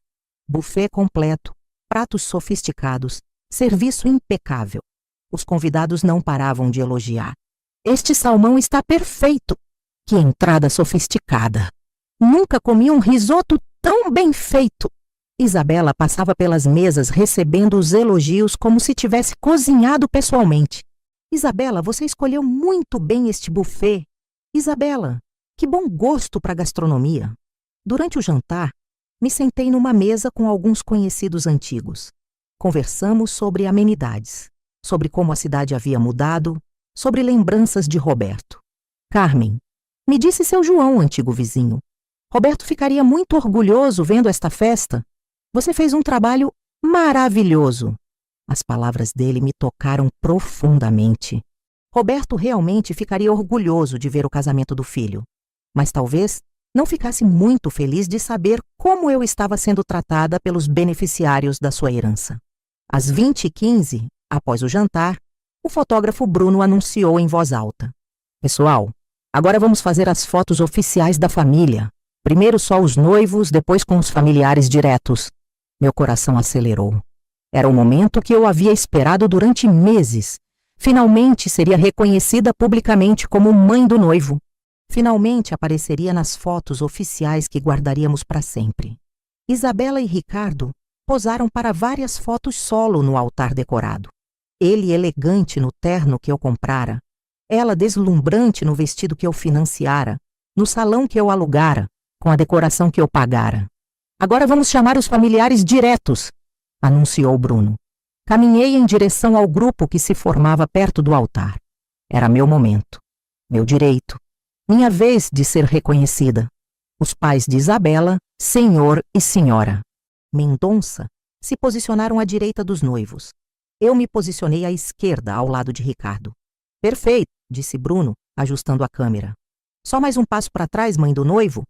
Buffet completo, pratos sofisticados, serviço impecável. Os convidados não paravam de elogiar. Este salmão está perfeito! Que entrada sofisticada! Nunca comi um risoto tão bem feito! Isabela passava pelas mesas recebendo os elogios como se tivesse cozinhado pessoalmente. Isabela, você escolheu muito bem este buffet. Isabela, que bom gosto para a gastronomia. Durante o jantar, me sentei numa mesa com alguns conhecidos antigos. Conversamos sobre amenidades, sobre como a cidade havia mudado, sobre lembranças de Roberto. Carmen, me disse seu João, antigo vizinho. Roberto ficaria muito orgulhoso vendo esta festa. Você fez um trabalho maravilhoso. As palavras dele me tocaram profundamente. Roberto realmente ficaria orgulhoso de ver o casamento do filho, mas talvez não ficasse muito feliz de saber como eu estava sendo tratada pelos beneficiários da sua herança. Às 20h15, após o jantar, o fotógrafo Bruno anunciou em voz alta: Pessoal, agora vamos fazer as fotos oficiais da família. Primeiro só os noivos, depois com os familiares diretos. Meu coração acelerou. Era o momento que eu havia esperado durante meses. Finalmente seria reconhecida publicamente como mãe do noivo. Finalmente apareceria nas fotos oficiais que guardaríamos para sempre. Isabela e Ricardo posaram para várias fotos solo no altar decorado. Ele elegante no terno que eu comprara, ela deslumbrante no vestido que eu financiara, no salão que eu alugara, com a decoração que eu pagara. Agora vamos chamar os familiares diretos, anunciou Bruno. Caminhei em direção ao grupo que se formava perto do altar. Era meu momento, meu direito, minha vez de ser reconhecida. Os pais de Isabela, senhor e senhora Mendonça, se posicionaram à direita dos noivos. Eu me posicionei à esquerda, ao lado de Ricardo. Perfeito, disse Bruno, ajustando a câmera. Só mais um passo para trás, mãe do noivo?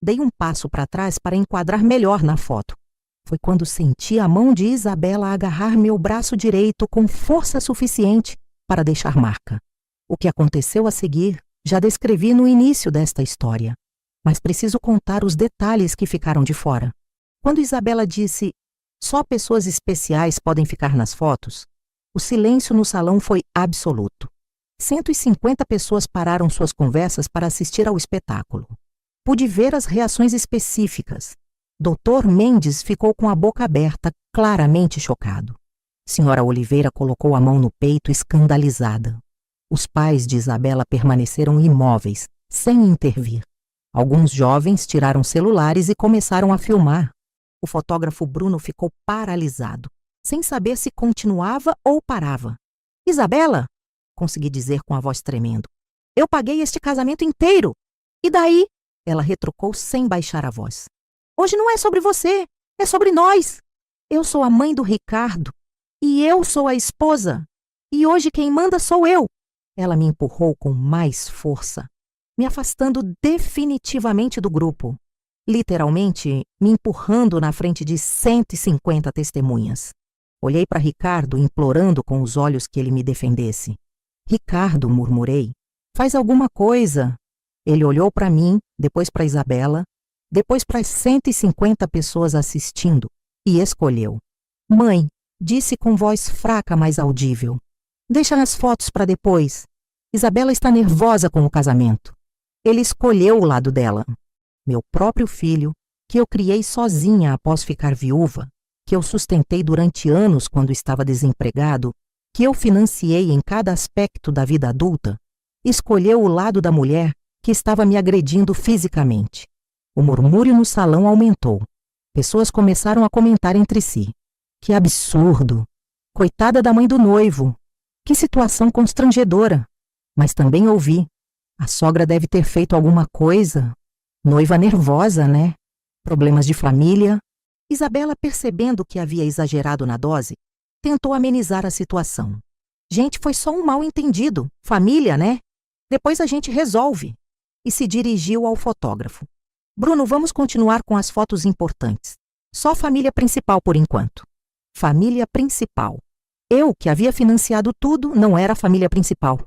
Dei um passo para trás para enquadrar melhor na foto. Foi quando senti a mão de Isabela agarrar meu braço direito com força suficiente para deixar marca. O que aconteceu a seguir já descrevi no início desta história, mas preciso contar os detalhes que ficaram de fora. Quando Isabela disse: só pessoas especiais podem ficar nas fotos, o silêncio no salão foi absoluto. 150 pessoas pararam suas conversas para assistir ao espetáculo. Pude ver as reações específicas. Dr. Mendes ficou com a boca aberta, claramente chocado. Senhora Oliveira colocou a mão no peito, escandalizada. Os pais de Isabela permaneceram imóveis, sem intervir. Alguns jovens tiraram celulares e começaram a filmar. O fotógrafo Bruno ficou paralisado, sem saber se continuava ou parava. Isabela, consegui dizer com a voz tremendo, eu paguei este casamento inteiro. E daí? Ela retrucou sem baixar a voz. Hoje não é sobre você, é sobre nós. Eu sou a mãe do Ricardo e eu sou a esposa. E hoje quem manda sou eu. Ela me empurrou com mais força, me afastando definitivamente do grupo. Literalmente, me empurrando na frente de 150 testemunhas. Olhei para Ricardo, implorando com os olhos que ele me defendesse. Ricardo, murmurei. Faz alguma coisa. Ele olhou para mim, depois para Isabela, depois para as 150 pessoas assistindo e escolheu. Mãe, disse com voz fraca, mas audível. Deixa as fotos para depois. Isabela está nervosa com o casamento. Ele escolheu o lado dela. Meu próprio filho, que eu criei sozinha após ficar viúva, que eu sustentei durante anos quando estava desempregado, que eu financiei em cada aspecto da vida adulta, escolheu o lado da mulher que estava me agredindo fisicamente. O murmúrio no salão aumentou. Pessoas começaram a comentar entre si. Que absurdo! Coitada da mãe do noivo! Que situação constrangedora! Mas também ouvi. A sogra deve ter feito alguma coisa. Noiva nervosa, né? Problemas de família. Isabela, percebendo que havia exagerado na dose, tentou amenizar a situação. Gente, foi só um mal-entendido. Família, né? Depois a gente resolve. E se dirigiu ao fotógrafo. Bruno, vamos continuar com as fotos importantes. Só família principal por enquanto. Família principal. Eu, que havia financiado tudo, não era a família principal.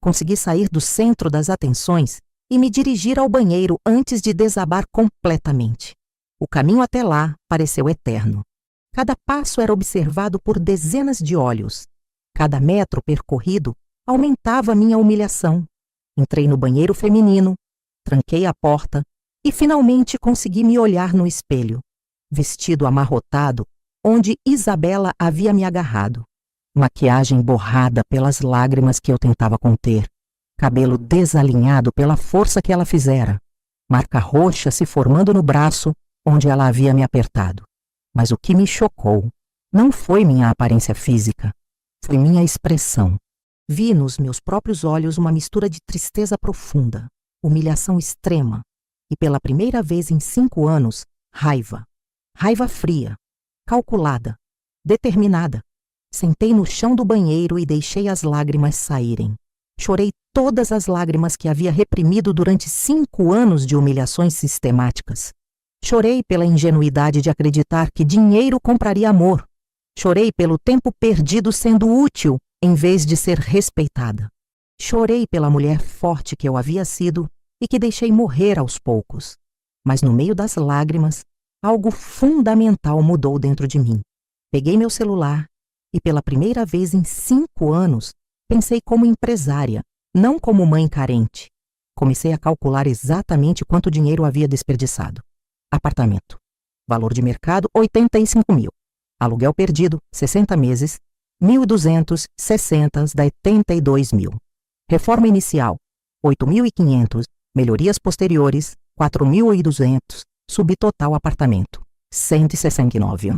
Consegui sair do centro das atenções e me dirigir ao banheiro antes de desabar completamente. O caminho até lá pareceu eterno. Cada passo era observado por dezenas de olhos. Cada metro percorrido aumentava minha humilhação. Entrei no banheiro feminino, tranquei a porta e finalmente consegui me olhar no espelho, vestido amarrotado, onde Isabela havia me agarrado. Maquiagem borrada pelas lágrimas que eu tentava conter, cabelo desalinhado pela força que ela fizera, marca roxa se formando no braço onde ela havia me apertado. Mas o que me chocou não foi minha aparência física, foi minha expressão. Vi nos meus próprios olhos uma mistura de tristeza profunda, humilhação extrema e, pela primeira vez em 5 anos, raiva. Raiva fria, calculada, determinada. Sentei no chão do banheiro e deixei as lágrimas saírem. Chorei todas as lágrimas que havia reprimido durante 5 anos de humilhações sistemáticas. Chorei pela ingenuidade de acreditar que dinheiro compraria amor. Chorei pelo tempo perdido sendo útil em vez de ser respeitada. Chorei pela mulher forte que eu havia sido e que deixei morrer aos poucos. Mas no meio das lágrimas, algo fundamental mudou dentro de mim. Peguei meu celular e pela primeira vez em 5 anos, pensei como empresária, não como mãe carente. Comecei a calcular exatamente quanto dinheiro havia desperdiçado. Apartamento. Valor de mercado, 85 mil. Aluguel perdido, 60 meses, 1.260 dá 82 mil. Reforma inicial, 8.500. Melhorias posteriores, 4.200. Subtotal apartamento, 169.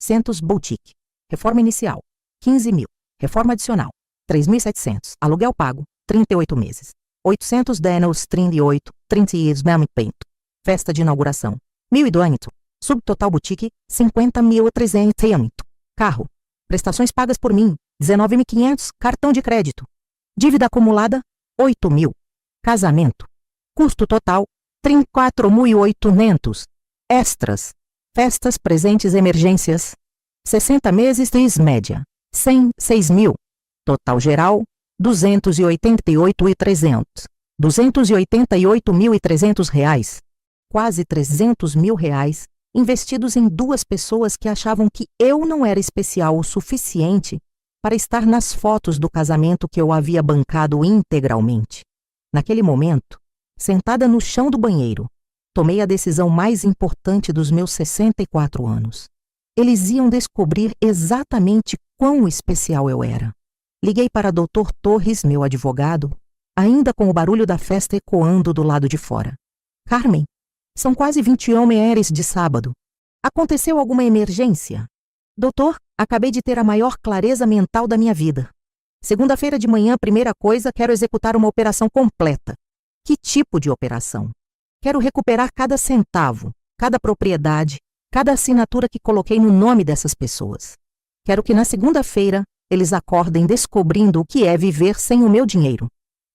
Centros boutique. Reforma inicial, 15 mil. Reforma adicional, 3.700. Aluguel pago, 38 meses. 800 danos, 38, 30 years, mesmo pento. Festa de inauguração, 1.200. Subtotal boutique, 50.300. Carro. Prestações pagas por mim, 19.500. Cartão de crédito. Dívida acumulada, 8 mil. Casamento. Custo total, 34.800. Extras. Festas, presentes, emergências. 60 meses, média. 100, 6 mil. Total geral, 288.300. 288.300 reais. Quase 300 mil reais investidos em 2 pessoas que achavam que eu não era especial o suficiente para estar nas fotos do casamento que eu havia bancado integralmente. Naquele momento, sentada no chão do banheiro, tomei a decisão mais importante dos meus 64 anos. Eles iam descobrir exatamente quão especial eu era. Liguei para Dr. Torres, meu advogado, ainda com o barulho da festa ecoando do lado de fora. Carmen, são quase 21 horas de sábado. Aconteceu alguma emergência? Doutor, acabei de ter a maior clareza mental da minha vida. Segunda-feira de manhã, primeira coisa, quero executar uma operação completa. Que tipo de operação? Quero recuperar cada centavo, cada propriedade, cada assinatura que coloquei no nome dessas pessoas. Quero que na segunda-feira eles acordem descobrindo o que é viver sem o meu dinheiro.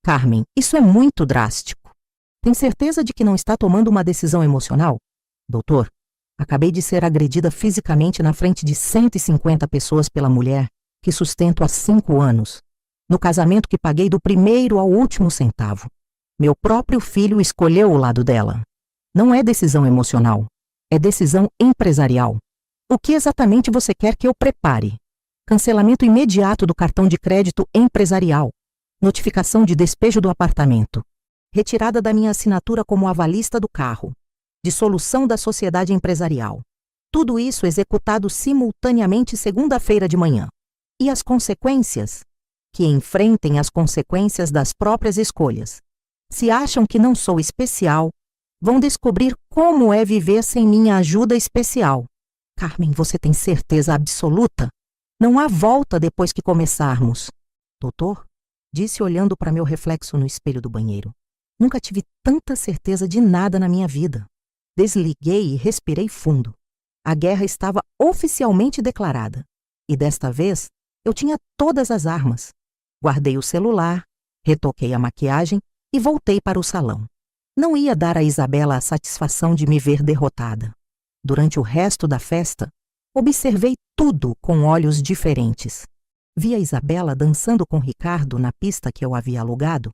Carmen, isso é muito drástico. Tem certeza de que não está tomando uma decisão emocional? Doutor, acabei de ser agredida fisicamente na frente de 150 pessoas pela mulher que sustento há 5 anos. No casamento que paguei do primeiro ao último centavo. Meu próprio filho escolheu o lado dela. Não é decisão emocional, é decisão empresarial. O que exatamente você quer que eu prepare? Cancelamento imediato do cartão de crédito empresarial. Notificação de despejo do apartamento. Retirada da minha assinatura como avalista do carro. Dissolução da sociedade empresarial. Tudo isso executado simultaneamente segunda-feira de manhã. E as consequências? Que enfrentem as consequências das próprias escolhas. Se acham que não sou especial, vão descobrir como é viver sem minha ajuda especial. Carmen, você tem certeza absoluta? Não há volta depois que começarmos. Doutor, disse olhando para meu reflexo no espelho do banheiro. Nunca tive tanta certeza de nada na minha vida. Desliguei e respirei fundo. A guerra estava oficialmente declarada. E desta vez, eu tinha todas as armas. Guardei o celular, retoquei a maquiagem e voltei para o salão. Não ia dar a Isabela a satisfação de me ver derrotada. Durante o resto da festa, observei tudo com olhos diferentes. Vi a Isabela dançando com Ricardo na pista que eu havia alugado,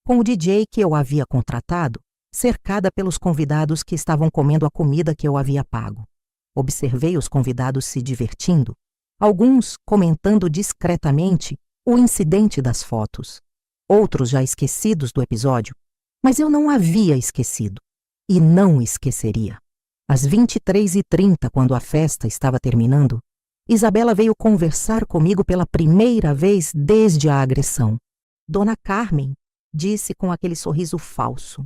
com o DJ que eu havia contratado, cercada pelos convidados que estavam comendo a comida que eu havia pago. Observei os convidados se divertindo, alguns comentando discretamente o incidente das fotos, outros já esquecidos do episódio, mas eu não havia esquecido e não esqueceria. Às 23h30, quando a festa estava terminando, Isabela veio conversar comigo pela primeira vez desde a agressão. Dona Carmen, disse com aquele sorriso falso.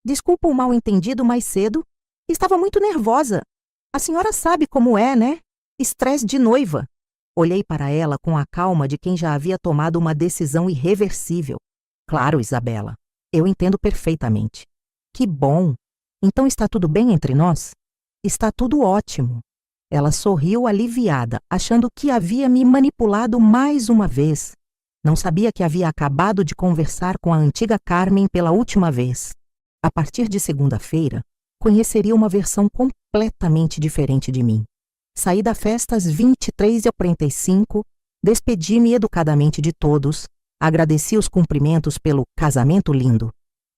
Desculpa o mal-entendido mais cedo. Estava muito nervosa. A senhora sabe como é, né? Estresse de noiva. Olhei para ela com a calma de quem já havia tomado uma decisão irreversível. Claro, Isabela, eu entendo perfeitamente. Que bom. Então está tudo bem entre nós? Está tudo ótimo. Ela sorriu aliviada, achando que havia me manipulado mais uma vez. Não sabia que havia acabado de conversar com a antiga Carmen pela última vez. A partir de segunda-feira, conheceria uma versão completamente diferente de mim. Saí da festa às 23h45, despedi-me educadamente de todos, agradeci os cumprimentos pelo casamento lindo.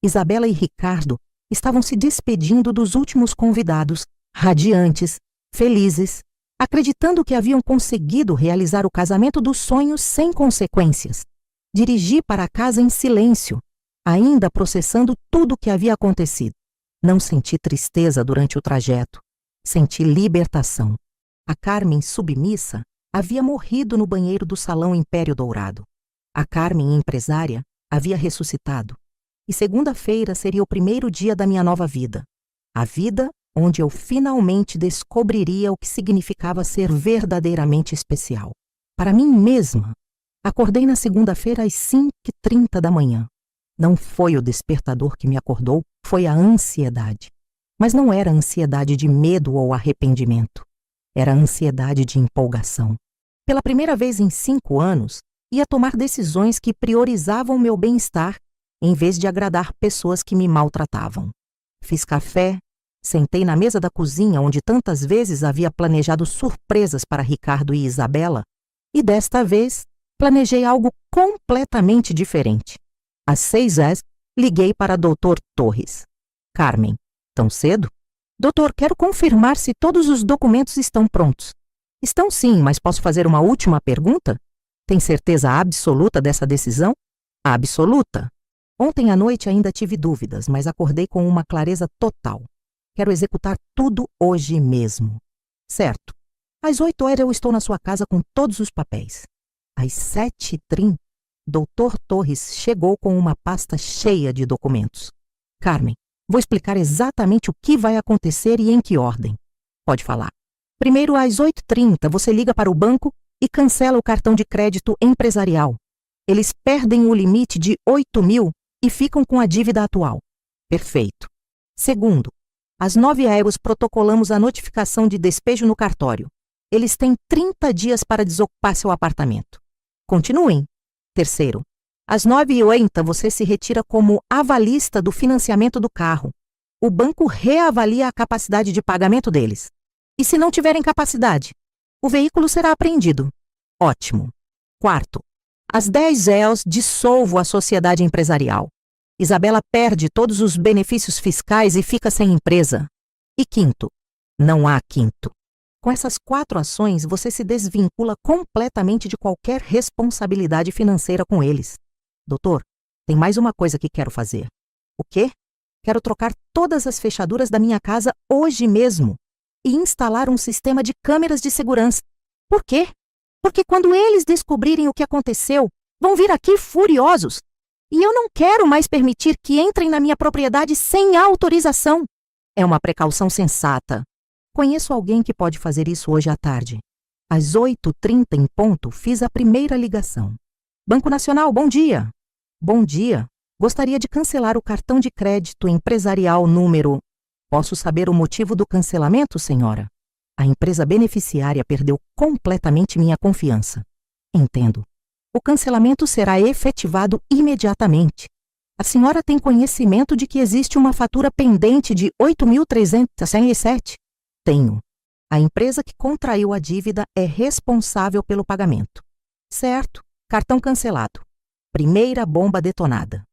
Isabela e Ricardo estavam se despedindo dos últimos convidados, radiantes, felizes, acreditando que haviam conseguido realizar o casamento dos sonhos sem consequências. Dirigi para casa em silêncio, ainda processando tudo o que havia acontecido. Não senti tristeza durante o trajeto, senti libertação. A Carmen submissa havia morrido no banheiro do salão Império Dourado. A Carmen empresária havia ressuscitado. E segunda-feira seria o primeiro dia da minha nova vida. A vida onde eu finalmente descobriria o que significava ser verdadeiramente especial. Para mim mesma, acordei na segunda-feira às 5h30 da manhã. Não foi o despertador que me acordou, foi a ansiedade. Mas não era ansiedade de medo ou arrependimento. Era ansiedade de empolgação. Pela primeira vez em 5 anos, ia tomar decisões que priorizavam meu bem-estar, em vez de agradar pessoas que me maltratavam. Fiz café, sentei na mesa da cozinha onde tantas vezes havia planejado surpresas para Ricardo e Isabela, e desta vez planejei algo completamente diferente. Às 6h, liguei para Dr. Torres. Carmen, tão cedo? Doutor, quero confirmar se todos os documentos estão prontos. Estão sim, mas posso fazer uma última pergunta? Tem certeza absoluta dessa decisão? Absoluta. Ontem à noite ainda tive dúvidas, mas acordei com uma clareza total. Quero executar tudo hoje mesmo. Certo. Às 8h eu estou na sua casa com todos os papéis. Às 7h30, Dr. Torres chegou com uma pasta cheia de documentos. Carmen, vou explicar exatamente o que vai acontecer e em que ordem. Pode falar. Primeiro, às 8h30, você liga para o banco e cancela o cartão de crédito empresarial. Eles perdem o limite de 8.000 e ficam com a dívida atual. Perfeito. Segundo, às 9h protocolamos a notificação de despejo no cartório. Eles têm 30 dias para desocupar seu apartamento. Continuem. Terceiro, às 9h80 você se retira como avalista do financiamento do carro. O banco reavalia a capacidade de pagamento deles. E se não tiverem capacidade, o veículo será apreendido. Ótimo. Quarto, Às 10 EOS, dissolvo a sociedade empresarial. Isabela perde todos os benefícios fiscais e fica sem empresa. E quinto, não há quinto. Com essas 4 ações, você se desvincula completamente de qualquer responsabilidade financeira com eles. Doutor, tem mais uma coisa que quero fazer. O quê? Quero trocar todas as fechaduras da minha casa hoje mesmo e instalar um sistema de câmeras de segurança. Por quê? Porque quando eles descobrirem o que aconteceu, vão vir aqui furiosos. E eu não quero mais permitir que entrem na minha propriedade sem autorização. É uma precaução sensata. Conheço alguém que pode fazer isso hoje à tarde. Às 8h30 em ponto, fiz a primeira ligação. Banco Nacional, bom dia. Bom dia. Gostaria de cancelar o cartão de crédito empresarial número... Posso saber o motivo do cancelamento, senhora? A empresa beneficiária perdeu completamente minha confiança. Entendo. O cancelamento será efetivado imediatamente. A senhora tem conhecimento de que existe uma fatura pendente de 8.307? Tenho. A empresa que contraiu a dívida é responsável pelo pagamento. Certo. Cartão cancelado. Primeira bomba detonada.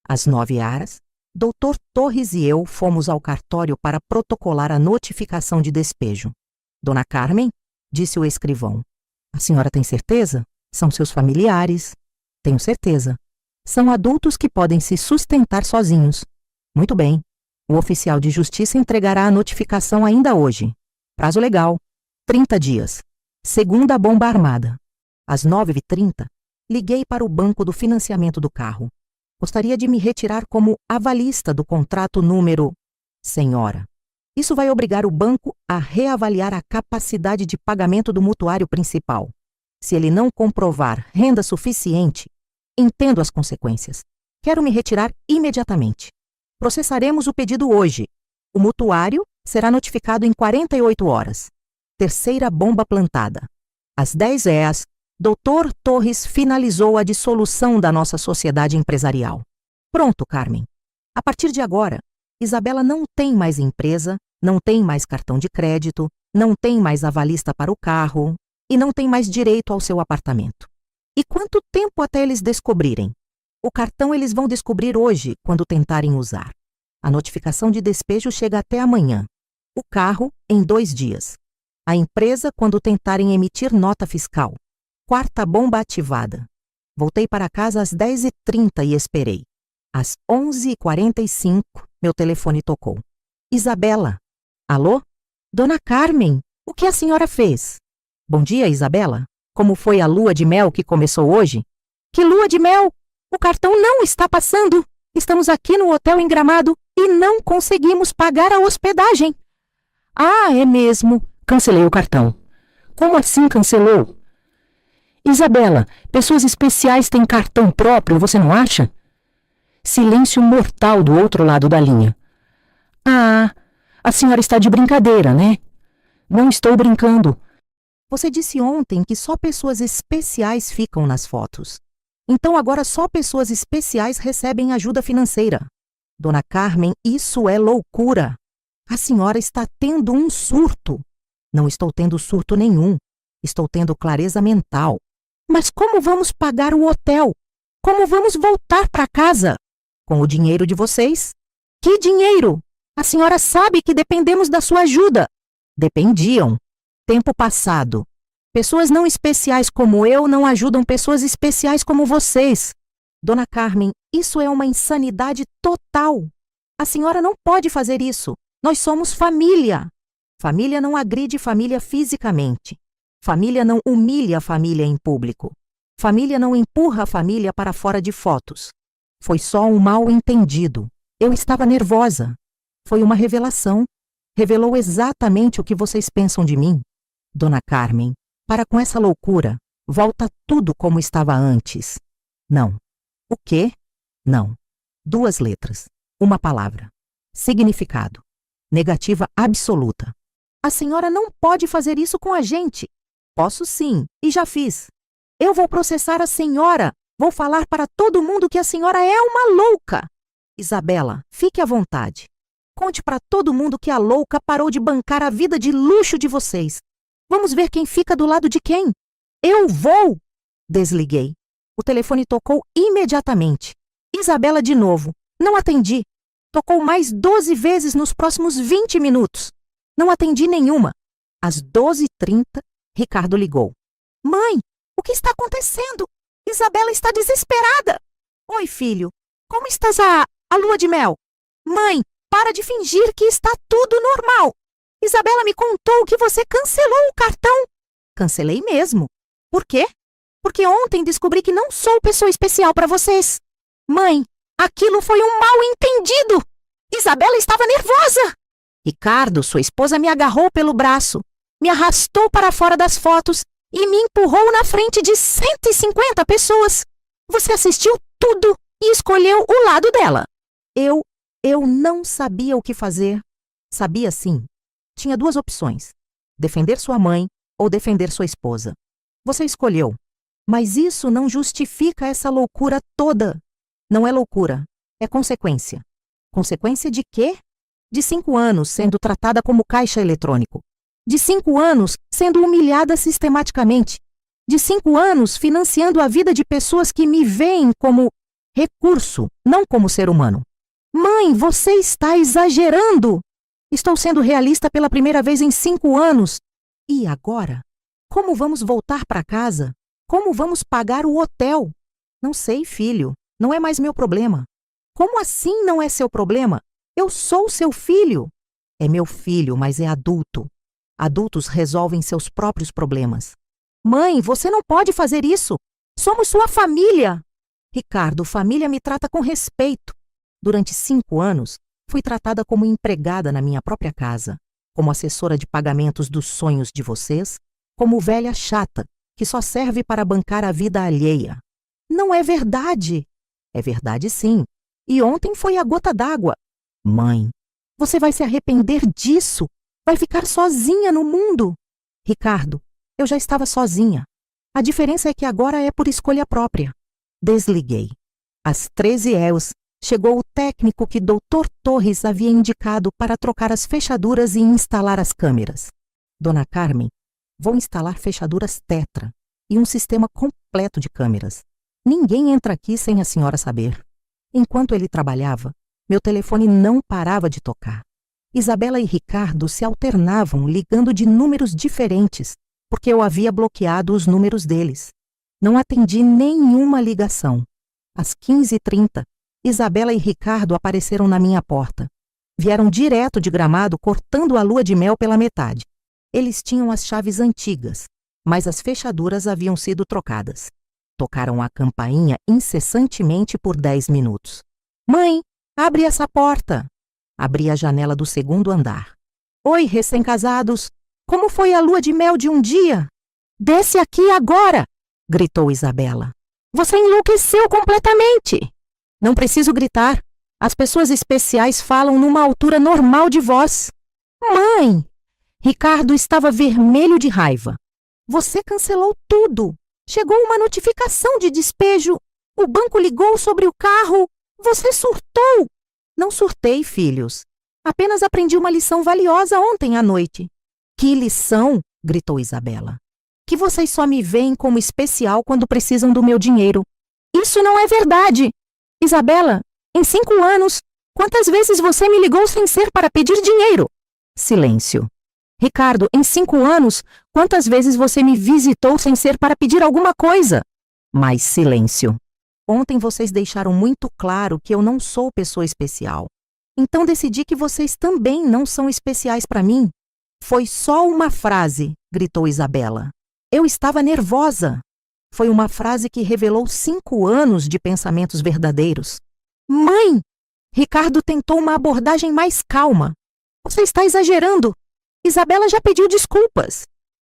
Às 9h, Dr. Torres e eu fomos ao cartório para protocolar a notificação de despejo. Dona Carmen, disse o escrivão. A senhora tem certeza? São seus familiares. Tenho certeza. São adultos que podem se sustentar sozinhos. Muito bem. O oficial de justiça entregará a notificação ainda hoje. Prazo legal. 30 dias. Segunda bomba armada. Às 9h30, liguei para o banco do financiamento do carro. Gostaria de me retirar como avalista do contrato número... Senhora, isso vai obrigar o banco a reavaliar a capacidade de pagamento do mutuário principal. Se ele não comprovar renda suficiente, entendo as consequências. Quero me retirar imediatamente. Processaremos o pedido hoje. O mutuário será notificado em 48 horas. Terceira bomba plantada. Às 10h, Dr. Torres finalizou a dissolução da nossa sociedade empresarial. Pronto, Carmen. A partir de agora, Isabela não tem mais empresa, não tem mais cartão de crédito, não tem mais avalista para o carro e não tem mais direito ao seu apartamento. E quanto tempo até eles descobrirem? O cartão eles vão descobrir hoje, quando tentarem usar. A notificação de despejo chega até amanhã. O carro, em 2 dias. A empresa, quando tentarem emitir nota fiscal. Quarta bomba ativada. Voltei para casa às 10h30 e esperei. Às 11h45, meu telefone tocou. Isabela. Alô? Dona Carmen, o que a senhora fez? Bom dia, Isabela. Como foi a lua de mel que começou hoje? Que lua de mel? O cartão não está passando. Estamos aqui no hotel em Gramado e não conseguimos pagar a hospedagem. Ah, é mesmo. Cancelei o cartão. Como assim cancelou? Isabela, pessoas especiais têm cartão próprio, você não acha? Silêncio mortal do outro lado da linha. Ah, a senhora está de brincadeira, né? Não estou brincando. Você disse ontem que só pessoas especiais ficam nas fotos. Então agora só pessoas especiais recebem ajuda financeira. Dona Carmen, isso é loucura. A senhora está tendo um surto. Não estou tendo surto nenhum. Estou tendo clareza mental. Mas como vamos pagar o hotel? Como vamos voltar para casa? Com o dinheiro de vocês? Que dinheiro? A senhora sabe que dependemos da sua ajuda. Dependiam. Tempo passado. Pessoas não especiais como eu não ajudam pessoas especiais como vocês. Dona Carmen, isso é uma insanidade total. A senhora não pode fazer isso. Nós somos família. Família não agride família fisicamente. Família não humilha a família em público. Família não empurra a família para fora de fotos. Foi só um mal-entendido. Eu estava nervosa. Foi uma revelação. Revelou exatamente o que vocês pensam de mim. Dona Carmen, para com essa loucura. Volta tudo como estava antes. Não. O quê? Não. 2 letras. Uma palavra. Significado. Negativa absoluta. A senhora não pode fazer isso com a gente. Posso sim, e já fiz. Eu vou processar a senhora. Vou falar para todo mundo que a senhora é uma louca. Isabela, fique à vontade. Conte para todo mundo que a louca parou de bancar a vida de luxo de vocês. Vamos ver quem fica do lado de quem. Eu vou! Desliguei. O telefone tocou imediatamente. Isabela de novo. Não atendi. Tocou mais 12 vezes nos próximos 20 minutos. Não atendi nenhuma. Às 12h30, Ricardo ligou. Mãe, o que está acontecendo? Isabela está desesperada. Oi, filho. Como estás a lua de mel? Mãe, para de fingir que está tudo normal. Isabela me contou que você cancelou o cartão. Cancelei mesmo. Por quê? Porque ontem descobri que não sou pessoa especial para vocês. Mãe, aquilo foi um mal-entendido. Isabela estava nervosa. Ricardo, sua esposa, me agarrou pelo braço, me arrastou para fora das fotos e me empurrou na frente de 150 pessoas. Você assistiu tudo e escolheu o lado dela. Eu não sabia o que fazer. Sabia sim. Tinha duas opções: defender sua mãe ou defender sua esposa. Você escolheu. Mas isso não justifica essa loucura toda. Não é loucura, é consequência. Consequência de quê? De 5 anos sendo tratada como caixa eletrônico. De 5 anos sendo humilhada sistematicamente. De 5 anos financiando a vida de pessoas que me veem como recurso, não como ser humano. Mãe, você está exagerando! Estou sendo realista pela primeira vez em 5 anos. E agora? Como vamos voltar para casa? Como vamos pagar o hotel? Não sei, filho. Não é mais meu problema. Como assim não é seu problema? Eu sou seu filho. É meu filho, mas é adulto. Adultos resolvem seus próprios problemas. Mãe, você não pode fazer isso. Somos sua família. Ricardo, família me trata com respeito. Durante 5 anos, fui tratada como empregada na minha própria casa, como assessora de pagamentos dos sonhos de vocês, como velha chata, que só serve para bancar a vida alheia. Não é verdade. É verdade sim. E ontem foi a gota d'água. Mãe, você vai se arrepender disso. Vai ficar sozinha no mundo. Ricardo, eu já estava sozinha. A diferença é que agora é por escolha própria. Desliguei. Às 13h, chegou o técnico que Dr. Torres havia indicado para trocar as fechaduras e instalar as câmeras. Dona Carmen, vou instalar fechaduras Tetra e um sistema completo de câmeras. Ninguém entra aqui sem a senhora saber. Enquanto ele trabalhava, meu telefone não parava de tocar. Isabela e Ricardo se alternavam ligando de números diferentes, porque eu havia bloqueado os números deles. Não atendi nenhuma ligação. Às 15h30, Isabela e Ricardo apareceram na minha porta. Vieram direto de Gramado, cortando a lua de mel pela metade. Eles tinham as chaves antigas, mas as fechaduras haviam sido trocadas. Tocaram a campainha incessantemente por 10 minutos. Mãe, abre essa porta. Abri a janela do 2º andar. Oi, recém-casados. Como foi a lua de mel de um dia? Desce aqui agora, gritou Isabela. Você enlouqueceu completamente. Não preciso gritar. As pessoas especiais falam numa altura normal de voz. Mãe! Ricardo estava vermelho de raiva. Você cancelou tudo. Chegou uma notificação de despejo. O banco ligou sobre o carro. Você surtou. Não surtei, filhos. Apenas aprendi uma lição valiosa ontem à noite. Que lição? Gritou Isabela. Que vocês só me veem como especial quando precisam do meu dinheiro. Isso não é verdade. Isabela, em 5 anos, quantas vezes você me ligou sem ser para pedir dinheiro? Silêncio. Ricardo, em 5 anos, quantas vezes você me visitou sem ser para pedir alguma coisa? Mais silêncio. Ontem vocês deixaram muito claro que eu não sou pessoa especial. Então decidi que vocês também não são especiais para mim. Foi só uma frase, gritou Isabela. Eu estava nervosa. Foi uma frase que revelou 5 anos de pensamentos verdadeiros. Mãe! Ricardo tentou uma abordagem mais calma. Você está exagerando. Isabela já pediu desculpas.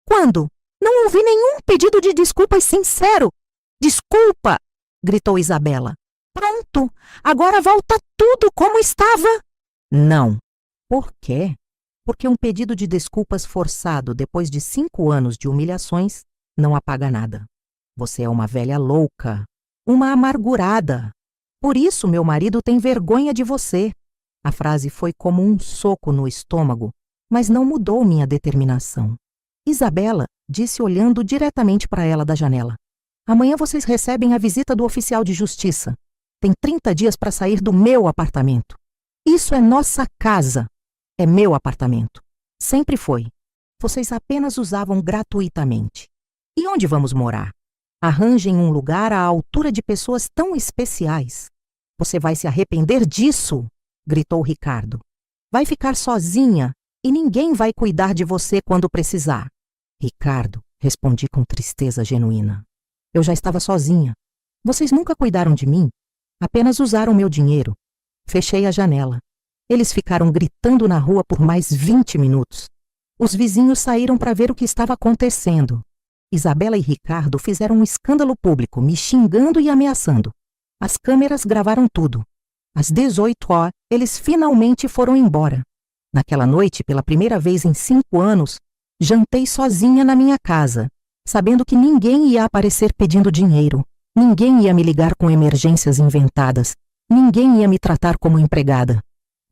Quando? Não ouvi nenhum pedido de desculpas sincero. Desculpa! Gritou Isabela. Pronto, agora volta tudo como estava. Não. Por quê? Porque um pedido de desculpas forçado depois de 5 anos de humilhações não apaga nada. Você é uma velha louca, uma amargurada. Por isso meu marido tem vergonha de você. A frase foi como um soco no estômago, mas não mudou minha determinação. Isabela disse olhando diretamente para ela da janela. Amanhã vocês recebem a visita do oficial de justiça. Tem 30 dias para sair do meu apartamento. Isso é nossa casa. É meu apartamento. Sempre foi. Vocês apenas usavam gratuitamente. E onde vamos morar? Arranjem um lugar à altura de pessoas tão especiais. Você vai se arrepender disso, gritou Ricardo. Vai ficar sozinha e ninguém vai cuidar de você quando precisar. Ricardo, respondi com tristeza genuína. Eu já estava sozinha. Vocês nunca cuidaram de mim. Apenas usaram meu dinheiro. Fechei a janela. Eles ficaram gritando na rua por mais 20 minutos. Os vizinhos saíram para ver o que estava acontecendo. Isabela e Ricardo fizeram um escândalo público, me xingando e ameaçando. As câmeras gravaram tudo. Às 18 horas, eles finalmente foram embora. Naquela noite, pela primeira vez em 5 anos, jantei sozinha na minha casa, sabendo que ninguém ia aparecer pedindo dinheiro, ninguém ia me ligar com emergências inventadas, ninguém ia me tratar como empregada.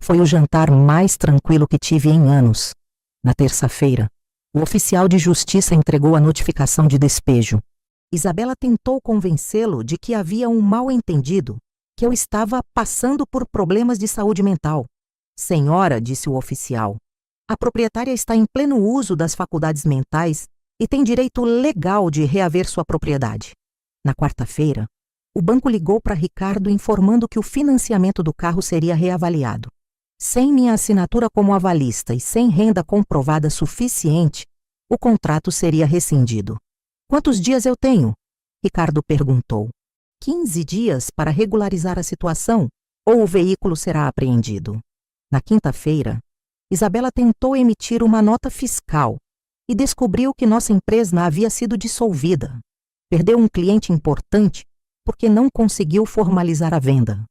Foi o jantar mais tranquilo que tive em anos. Na terça-feira, o oficial de justiça entregou a notificação de despejo. Isabela tentou convencê-lo de que havia um mal-entendido, que eu estava passando por problemas de saúde mental. Senhora, disse o oficial, a proprietária está em pleno uso das faculdades mentais e tem direito legal de reaver sua propriedade. Na quarta-feira, o banco ligou para Ricardo informando que o financiamento do carro seria reavaliado. Sem minha assinatura como avalista e sem renda comprovada suficiente, o contrato seria rescindido. Quantos dias eu tenho? Ricardo perguntou. 15 dias para regularizar a situação ou o veículo será apreendido. Na quinta-feira, Isabela tentou emitir uma nota fiscal e descobriu que nossa empresa havia sido dissolvida. Perdeu um cliente importante porque não conseguiu formalizar a venda.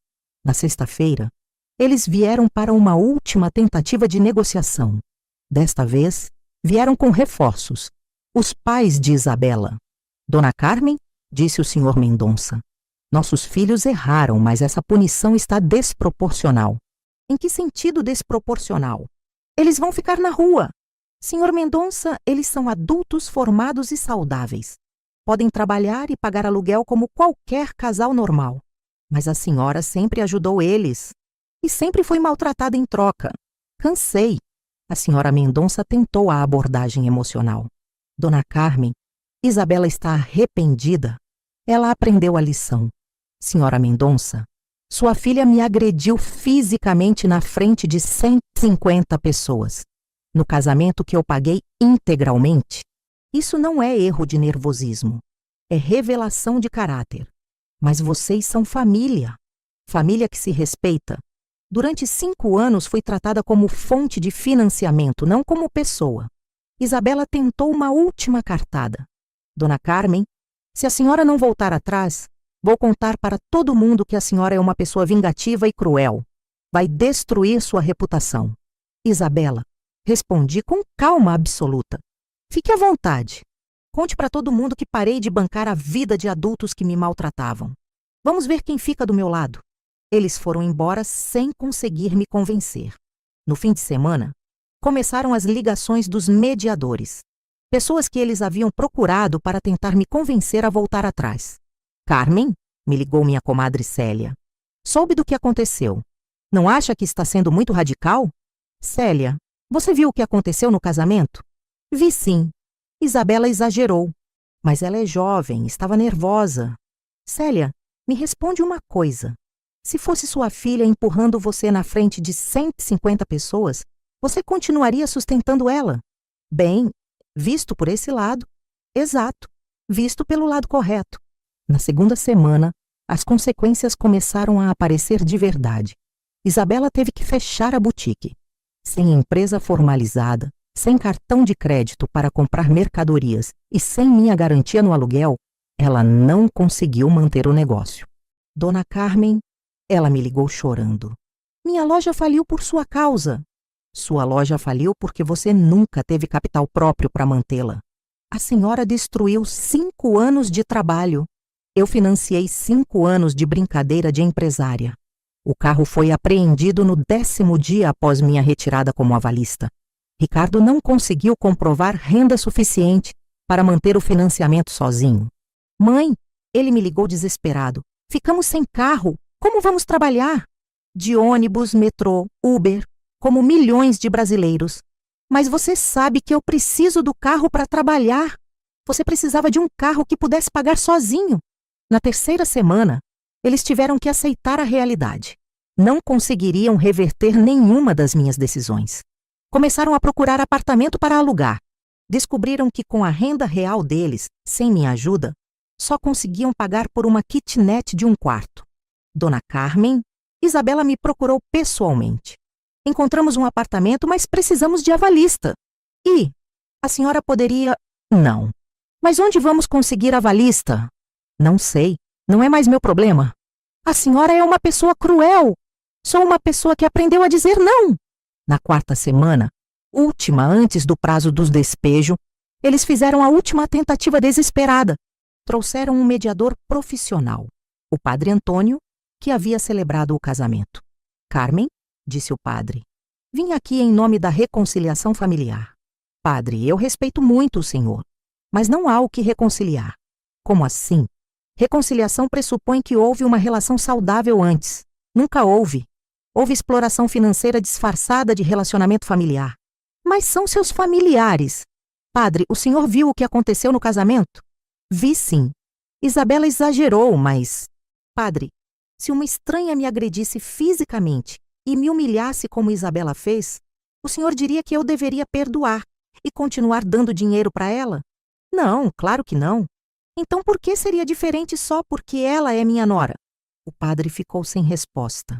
Na sexta-feira, eles vieram para uma última tentativa de negociação. Desta vez, vieram com reforços. Os pais de Isabela. Dona Carmen, disse o Sr. Mendonça. Nossos filhos erraram, mas essa punição está desproporcional. Em que sentido desproporcional? Eles vão ficar na rua. Sr. Mendonça, eles são adultos formados e saudáveis. Podem trabalhar e pagar aluguel como qualquer casal normal. Mas a senhora sempre ajudou eles. E sempre foi maltratada em troca. Cansei. A senhora Mendonça tentou a abordagem emocional. Dona Carmen, Isabela está arrependida. Ela aprendeu a lição. Senhora Mendonça, sua filha me agrediu fisicamente na frente de 150 pessoas. No casamento que eu paguei integralmente. Isso não é erro de nervosismo. É revelação de caráter. Mas vocês são família. Família que se respeita. Durante 5 anos fui tratada como fonte de financiamento, não como pessoa. Isabela tentou uma última cartada. Dona Carmen, se a senhora não voltar atrás, vou contar para todo mundo que a senhora é uma pessoa vingativa e cruel. Vai destruir sua reputação. Isabela, respondi com calma absoluta. Fique à vontade. Conte para todo mundo que parei de bancar a vida de adultos que me maltratavam. Vamos ver quem fica do meu lado. Eles foram embora sem conseguir me convencer. No fim de semana, começaram as ligações dos mediadores. Pessoas que eles haviam procurado para tentar me convencer a voltar atrás. Carmen, me ligou minha comadre Célia. Soube do que aconteceu. Não acha que está sendo muito radical? Célia, você viu o que aconteceu no casamento? Vi sim. Isabela exagerou. Mas ela é jovem, estava nervosa. Célia, me responde uma coisa. Se fosse sua filha empurrando você na frente de 150 pessoas, você continuaria sustentando ela? Bem, visto por esse lado. Exato, visto pelo lado correto. Na segunda semana, as consequências começaram a aparecer de verdade. Isabela teve que fechar a boutique. Sem empresa formalizada, sem cartão de crédito para comprar mercadorias e sem minha garantia no aluguel, ela não conseguiu manter o negócio. Dona Carmen, ela me ligou chorando. Minha loja faliu por sua causa. Sua loja faliu porque você nunca teve capital próprio para mantê-la. A senhora destruiu 5 anos de trabalho. Eu financiei 5 anos de brincadeira de empresária. O carro foi apreendido no 10º dia após minha retirada como avalista. Ricardo não conseguiu comprovar renda suficiente para manter o financiamento sozinho. Mãe, Ele me ligou desesperado. Ficamos sem carro. Como vamos trabalhar? De ônibus, metrô, Uber, como milhões de brasileiros. Mas você sabe que eu preciso do carro para trabalhar. Você precisava de um carro que pudesse pagar sozinho. Na terceira semana, eles tiveram que aceitar a realidade. Não conseguiriam reverter nenhuma das minhas decisões. Começaram a procurar apartamento para alugar. Descobriram que com a renda real deles, sem minha ajuda, só conseguiam pagar por uma kitnet de um quarto. Dona Carmen, Isabela me procurou pessoalmente. Encontramos um apartamento, mas precisamos de avalista. E a senhora poderia... Não. Mas onde vamos conseguir avalista? Não sei. Não é mais meu problema. A senhora é uma pessoa cruel. Sou uma pessoa que aprendeu a dizer não. Na quarta semana, última antes do prazo dos despejo, eles fizeram a última tentativa desesperada. Trouxeram um mediador profissional, o padre Antônio, que havia celebrado o casamento. Carmen, disse o padre, vim aqui em nome da reconciliação familiar. Padre, eu respeito muito o senhor, mas não há o que reconciliar. Como assim? Reconciliação pressupõe que houve uma relação saudável antes. Nunca houve. Houve exploração financeira disfarçada de relacionamento familiar. Mas são seus familiares. Padre, o senhor viu o que aconteceu no casamento? Vi sim. Isabela exagerou, mas... Padre, se uma estranha me agredisse fisicamente e me humilhasse como Isabela fez, o senhor diria que eu deveria perdoar e continuar dando dinheiro para ela? Não, claro que não. Então por que seria diferente só porque ela é minha nora? O padre ficou sem resposta.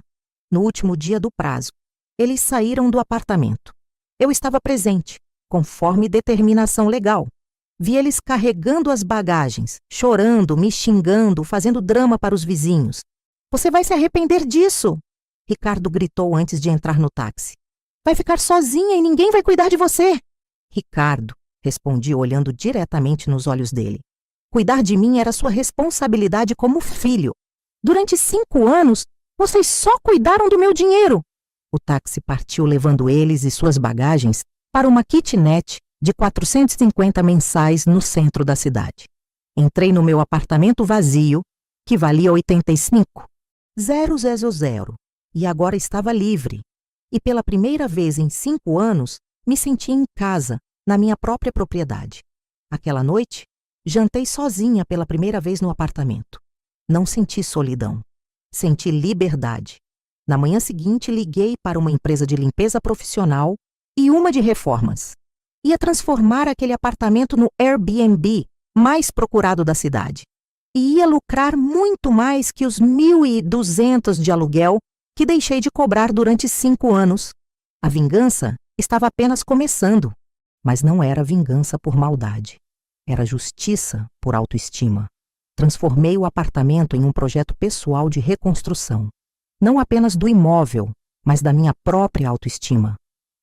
No último dia do prazo, eles saíram do apartamento. Eu estava presente, conforme determinação legal. Vi eles carregando as bagagens, chorando, me xingando, fazendo drama para os vizinhos. Você vai se arrepender disso! Ricardo gritou antes de entrar no táxi. Vai ficar sozinha e ninguém vai cuidar de você! Ricardo, respondi olhando diretamente nos olhos dele. Cuidar de mim era sua responsabilidade como filho. Durante 5 anos, vocês só cuidaram do meu dinheiro. O táxi partiu levando eles e suas bagagens para uma kitnet de 450 mensais no centro da cidade. Entrei no meu apartamento vazio, que valia 85,000, e agora estava livre. E pela primeira vez em 5 anos, me senti em casa, na minha própria propriedade. Aquela noite, jantei sozinha pela primeira vez no apartamento. Não senti solidão. Senti liberdade. Na manhã seguinte, liguei para uma empresa de limpeza profissional e uma de reformas. Ia transformar aquele apartamento no Airbnb mais procurado da cidade. E ia lucrar muito mais que os 1.200 de aluguel que deixei de cobrar durante 5 anos. A vingança estava apenas começando, mas não era vingança por maldade. Era justiça por autoestima. Transformei o apartamento em um projeto pessoal de reconstrução. Não apenas do imóvel, mas da minha própria autoestima.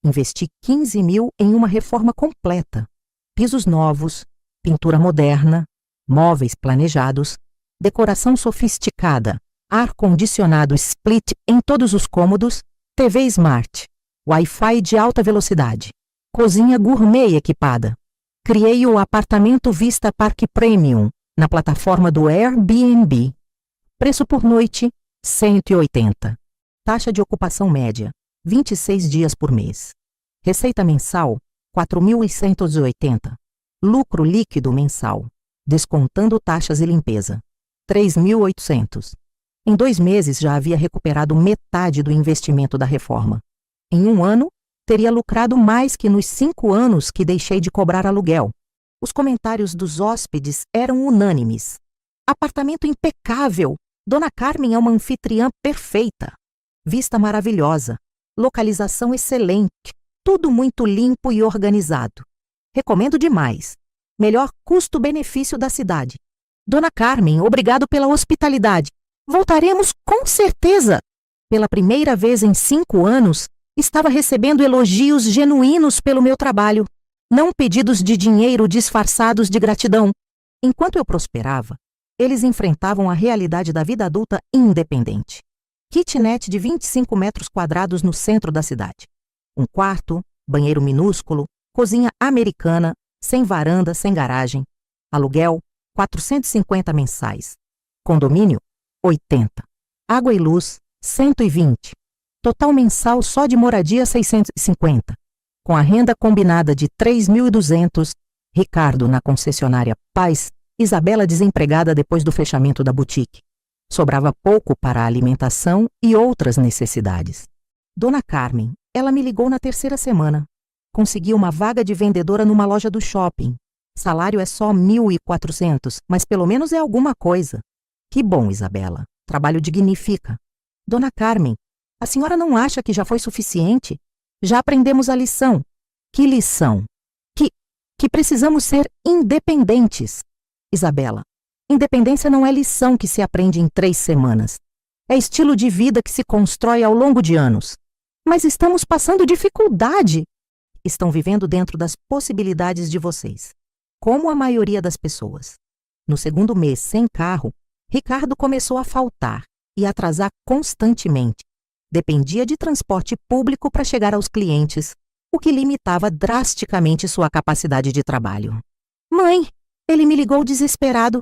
Investi 15.000 em uma reforma completa. Pisos novos, pintura moderna, móveis planejados, decoração sofisticada, ar-condicionado split em todos os cômodos, TV Smart, Wi-Fi de alta velocidade, cozinha gourmet equipada. Criei o apartamento Vista Park Premium na plataforma do Airbnb. Preço por noite, 180. Taxa de ocupação média, 26 dias por mês. Receita mensal, 4.180. Lucro líquido mensal, descontando taxas e limpeza, 3.800. Em 2 meses já havia recuperado metade do investimento da reforma. Em 1 ano, teria lucrado mais que nos 5 anos que deixei de cobrar aluguel. Os comentários dos hóspedes eram unânimes. Apartamento impecável! Dona Carmen é uma anfitriã perfeita. Vista maravilhosa. Localização excelente. Tudo muito limpo e organizado. Recomendo demais. Melhor custo-benefício da cidade. Dona Carmen, obrigado pela hospitalidade. Voltaremos com certeza. Pela primeira vez em 5 anos, estava recebendo elogios genuínos pelo meu trabalho, não pedidos de dinheiro disfarçados de gratidão. Enquanto eu prosperava, eles enfrentavam a realidade da vida adulta independente. Kitnet de 25 metros quadrados no centro da cidade. Um quarto, banheiro minúsculo, cozinha americana, sem varanda, sem garagem. Aluguel, 450 mensais. Condomínio, 80. Água e luz, 120. Total mensal só de moradia, 650. Com a renda combinada de 3.200, Ricardo na concessionária Paz, Isabela desempregada depois do fechamento da boutique. Sobrava pouco para a alimentação e outras necessidades. Dona Carmen, ela me ligou na terceira semana. Consegui uma vaga de vendedora numa loja do shopping. Salário é só 1.400, mas pelo menos é alguma coisa. Que bom, Isabela. Trabalho dignifica. Dona Carmen, a senhora não acha que já foi suficiente? Já aprendemos a lição. Que lição? Que precisamos ser independentes. Isabela, independência não é lição que se aprende em 3 semanas. É estilo de vida que se constrói ao longo de anos. Mas estamos passando dificuldade. Estão vivendo dentro das possibilidades de vocês, como a maioria das pessoas. No segundo mês sem carro, Ricardo começou a faltar e atrasar constantemente. Dependia de transporte público para chegar aos clientes, o que limitava drasticamente sua capacidade de trabalho. Mãe, ele me ligou desesperado.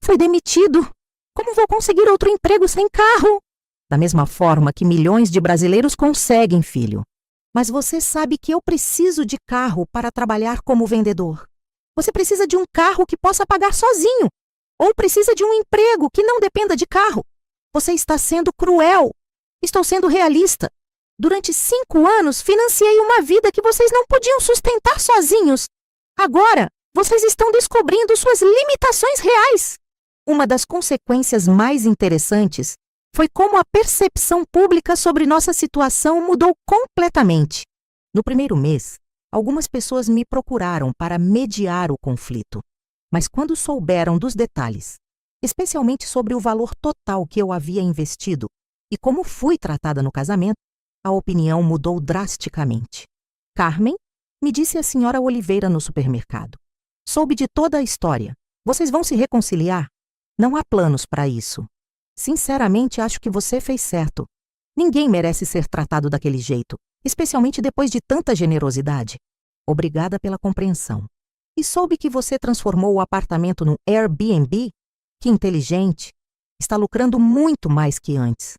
Foi demitido. Como vou conseguir outro emprego sem carro? Da mesma forma que milhões de brasileiros conseguem, filho. Mas você sabe que eu preciso de carro para trabalhar como vendedor. Você precisa de um carro que possa pagar sozinho. Ou precisa de um emprego que não dependa de carro. Você está sendo cruel. Estou sendo realista. Durante 5 anos, financiei uma vida que vocês não podiam sustentar sozinhos. Agora, vocês estão descobrindo suas limitações reais. Uma das consequências mais interessantes foi como a percepção pública sobre nossa situação mudou completamente. No primeiro mês, algumas pessoas me procuraram para mediar o conflito. Mas quando souberam dos detalhes, especialmente sobre o valor total que eu havia investido e como fui tratada no casamento, a opinião mudou drasticamente. Carmen, me disse a senhora Oliveira no supermercado. Soube de toda a história. Vocês vão se reconciliar? Não há planos para isso. Sinceramente, acho que você fez certo. Ninguém merece ser tratado daquele jeito, especialmente depois de tanta generosidade. Obrigada pela compreensão. E soube que você transformou o apartamento no Airbnb? Que inteligente. Está lucrando muito mais que antes.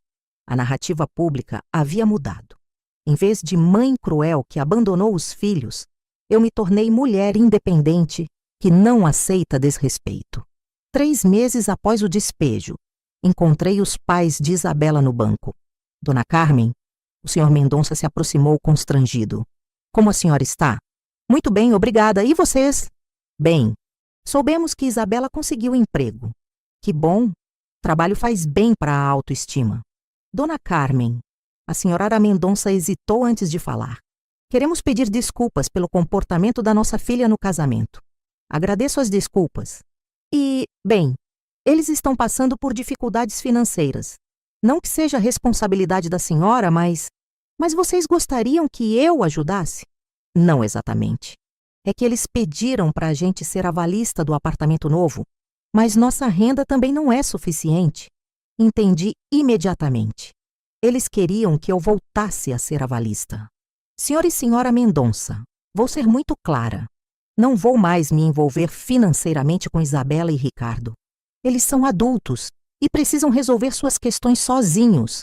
A narrativa pública havia mudado. Em vez de mãe cruel que abandonou os filhos, eu me tornei mulher independente que não aceita desrespeito. 3 meses após o despejo, encontrei os pais de Isabela no banco. Dona Carmen, o Sr. Mendonça se aproximou constrangido. Como a senhora está? Muito bem, obrigada. E vocês? Bem, soubemos que Isabela conseguiu emprego. Que bom. Trabalho faz bem para a autoestima. Dona Carmen, a senhora Mendonça hesitou antes de falar. Queremos pedir desculpas pelo comportamento da nossa filha no casamento. Agradeço as desculpas. E, bem, eles estão passando por dificuldades financeiras. Não que seja responsabilidade da senhora, mas vocês gostariam que eu ajudasse? Não exatamente. É que eles pediram para a gente ser avalista do apartamento novo, mas nossa renda também não é suficiente. Entendi imediatamente. Eles queriam que eu voltasse a ser avalista. Senhor e senhora Mendonça, vou ser muito clara. Não vou mais me envolver financeiramente com Isabela e Ricardo. Eles são adultos e precisam resolver suas questões sozinhos.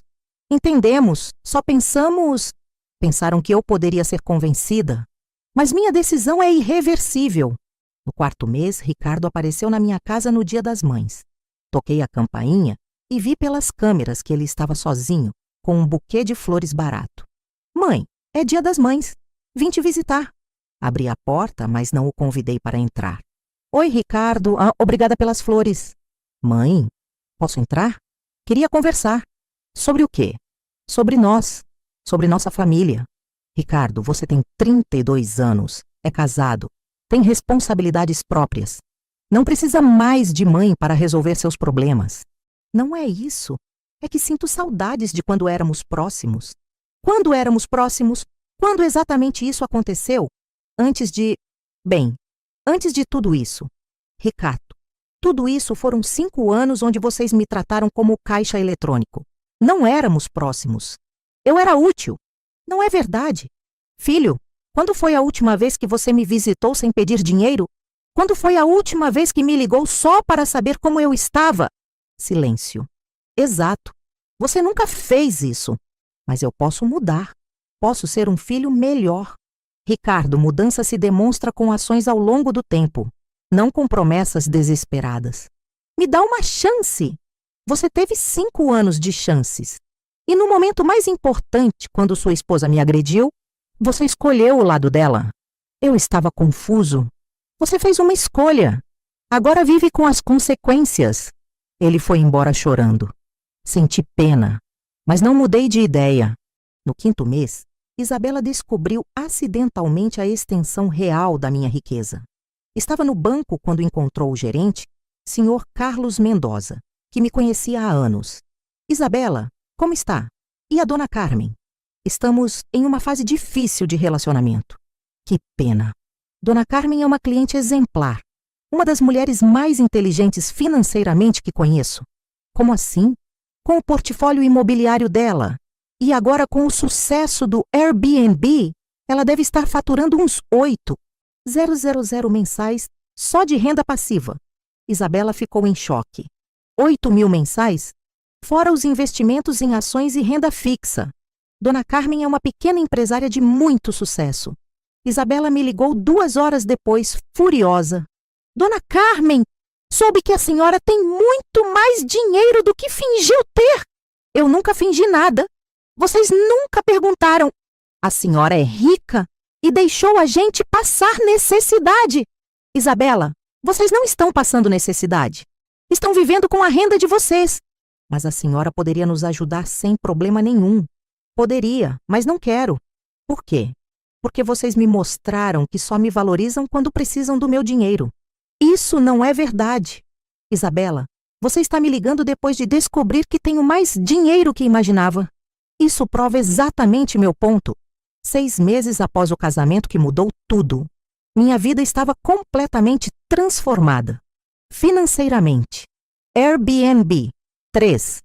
Entendemos, só pensamos... Pensaram que eu poderia ser convencida. Mas minha decisão é irreversível. No 4º mês, Ricardo apareceu na minha casa no Dia das Mães. Toquei a campainha e vi pelas câmeras que ele estava sozinho, com um buquê de flores barato. Mãe, é Dia das Mães. Vim te visitar. Abri a porta, mas não o convidei para entrar. Oi, Ricardo. Obrigada pelas flores. Mãe, posso entrar? Queria conversar. Sobre o quê? Sobre nós. Sobre nossa família. Ricardo, você tem 32 anos, é casado, tem responsabilidades próprias. Não precisa mais de mãe para resolver seus problemas. Não é isso. É que sinto saudades de quando éramos próximos. Quando éramos próximos? Quando exatamente isso aconteceu? Antes de tudo isso. Ricardo, tudo isso foram 5 anos onde vocês me trataram como caixa eletrônico. Não éramos próximos. Eu era útil. Não é verdade? Filho, quando foi a última vez que você me visitou sem pedir dinheiro? Quando foi a última vez que me ligou só para saber como eu estava? Silêncio. Exato. Você nunca fez isso. Mas eu posso mudar. Posso ser um filho melhor. Ricardo, mudança se demonstra com ações ao longo do tempo, não com promessas desesperadas. Me dá uma chance. Você teve 5 anos de chances. E no momento mais importante, quando sua esposa me agrediu, você escolheu o lado dela. Eu estava confuso. Você fez uma escolha. Agora vive com as consequências. Ele foi embora chorando. Senti pena, mas não mudei de ideia. No 5º mês, Isabela descobriu acidentalmente a extensão real da minha riqueza. Estava no banco quando encontrou o gerente, Sr. Carlos Mendoza, que me conhecia há anos. Isabela, como está? E a dona Carmen? Estamos em uma fase difícil de relacionamento. Que pena. Dona Carmen é uma cliente exemplar, uma das mulheres mais inteligentes financeiramente que conheço. Como assim? Com o portfólio imobiliário dela e agora com o sucesso do Airbnb, ela deve estar faturando uns 8.000 mensais só de renda passiva. Isabela ficou em choque. 8.000 mensais? Fora os investimentos em ações e renda fixa. Dona Carmen é uma pequena empresária de muito sucesso. Isabela me ligou 2 horas depois, furiosa. Dona Carmen, soube que a senhora tem muito mais dinheiro do que fingiu ter. Eu nunca fingi nada. Vocês nunca perguntaram. A senhora é rica e deixou a gente passar necessidade. Isabela, vocês não estão passando necessidade. Estão vivendo com a renda de vocês. Mas a senhora poderia nos ajudar sem problema nenhum. Poderia, mas não quero. Por quê? Porque vocês me mostraram que só me valorizam quando precisam do meu dinheiro. Isso não é verdade. Isabela, você está me ligando depois de descobrir que tenho mais dinheiro que imaginava. Isso prova exatamente meu ponto. 6 meses após o casamento que mudou tudo. Minha vida estava completamente transformada. Financeiramente. Airbnb. 3.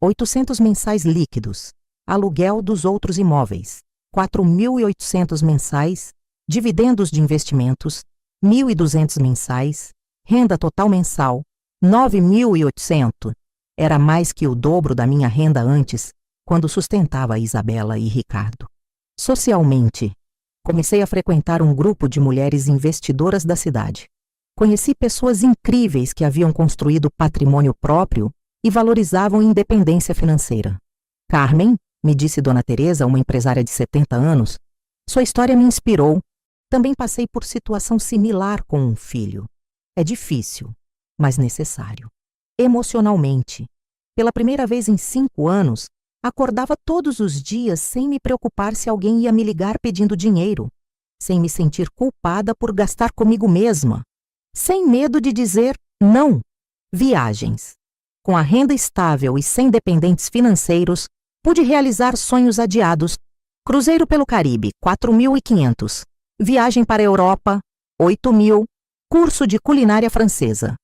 800 mensais líquidos. Aluguel dos outros imóveis. 4.800 mensais. Dividendos de investimentos. 1.200 mensais. Renda total mensal. 9.800. Era mais que o dobro da minha renda antes, quando sustentava a Isabela e Ricardo. Socialmente, comecei a frequentar um grupo de mulheres investidoras da cidade. Conheci pessoas incríveis que haviam construído patrimônio próprio e valorizavam independência financeira. Carmen, me disse Dona Teresa, uma empresária de 70 anos, sua história me inspirou. Também passei por situação similar com um filho. É difícil, mas necessário. Emocionalmente, pela primeira vez em 5 anos, acordava todos os dias sem me preocupar se alguém ia me ligar pedindo dinheiro, sem me sentir culpada por gastar comigo mesma, sem medo de dizer não. Viagens. Com a renda estável e sem dependentes financeiros, pude realizar sonhos adiados. Cruzeiro pelo Caribe, 4.500. Viagem para a Europa, 8.000. Curso de culinária francesa,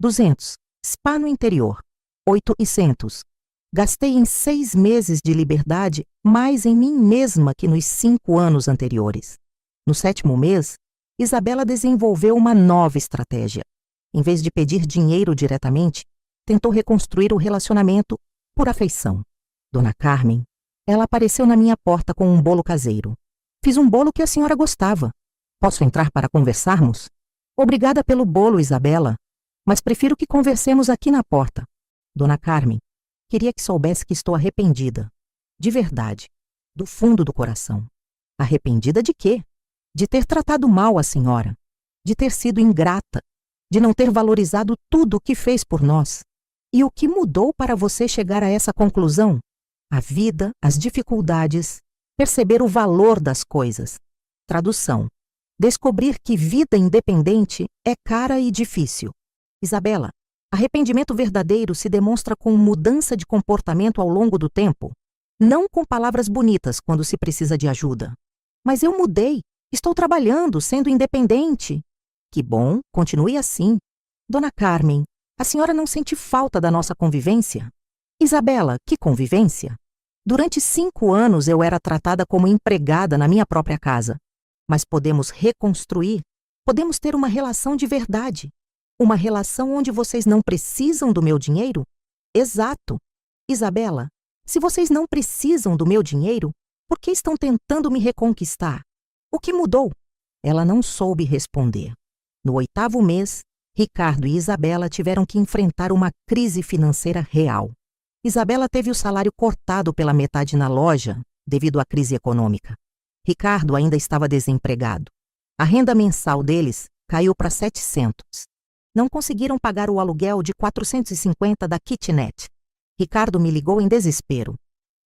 200. Spa no interior, 800. Gastei em 6 meses de liberdade mais em mim mesma que nos 5 anos anteriores. No 7º mês, Isabela desenvolveu uma nova estratégia. Em vez de pedir dinheiro diretamente, tentou reconstruir o relacionamento por afeição. Dona Carmen, ela apareceu na minha porta com um bolo caseiro. Fiz um bolo que a senhora gostava. Posso entrar para conversarmos? Obrigada pelo bolo, Isabela, mas prefiro que conversemos aqui na porta. Dona Carmen, queria que soubesse que estou arrependida. De verdade, do fundo do coração. Arrependida de quê? De ter tratado mal a senhora, de ter sido ingrata, de não ter valorizado tudo o que fez por nós. E o que mudou para você chegar a essa conclusão? A vida, as dificuldades, perceber o valor das coisas. Tradução. Descobrir que vida independente é cara e difícil. Isabela, arrependimento verdadeiro se demonstra com mudança de comportamento ao longo do tempo, não com palavras bonitas quando se precisa de ajuda. Mas eu mudei, estou trabalhando, sendo independente. Que bom, continue assim. Dona Carmen, a senhora não sente falta da nossa convivência? Isabela, que convivência? Durante 5 anos eu era tratada como empregada na minha própria casa. Mas podemos reconstruir Podemos ter uma relação de verdade. Uma relação onde vocês não precisam do meu dinheiro? Exato. Isabela, se vocês não precisam do meu dinheiro, por que estão tentando me reconquistar? O que mudou? Ela não soube responder. No 8º mês, Ricardo e Isabela tiveram que enfrentar uma crise financeira real. Isabela teve o salário cortado pela metade na loja devido à crise econômica. Ricardo ainda estava desempregado. A renda mensal deles caiu para 700. Não conseguiram pagar o aluguel de 450 da kitnet. Ricardo me ligou em desespero.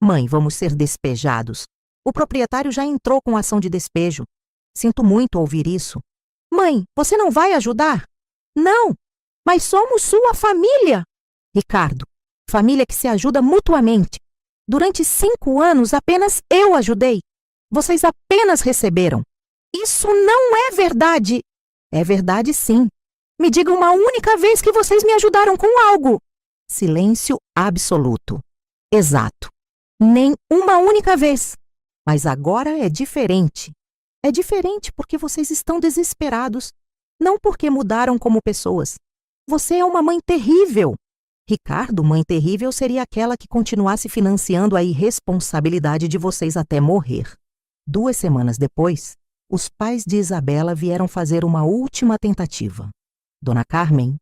Mãe, vamos ser despejados. O proprietário já entrou com ação de despejo. Sinto muito ouvir isso. Mãe, você não vai ajudar? Não, mas somos sua família. Ricardo, família que se ajuda mutuamente. Durante 5 anos apenas eu ajudei. Vocês apenas receberam. Isso não é verdade. É verdade, sim. Me diga uma única vez que vocês me ajudaram com algo. Silêncio absoluto. Exato. Nem uma única vez. Mas agora é diferente. É diferente porque vocês estão desesperados. Não porque mudaram como pessoas. Você é uma mãe terrível. Ricardo, mãe terrível, seria aquela que continuasse financiando a irresponsabilidade de vocês até morrer. 2 semanas depois, os pais de Isabela vieram fazer uma última tentativa. Dona Carmen,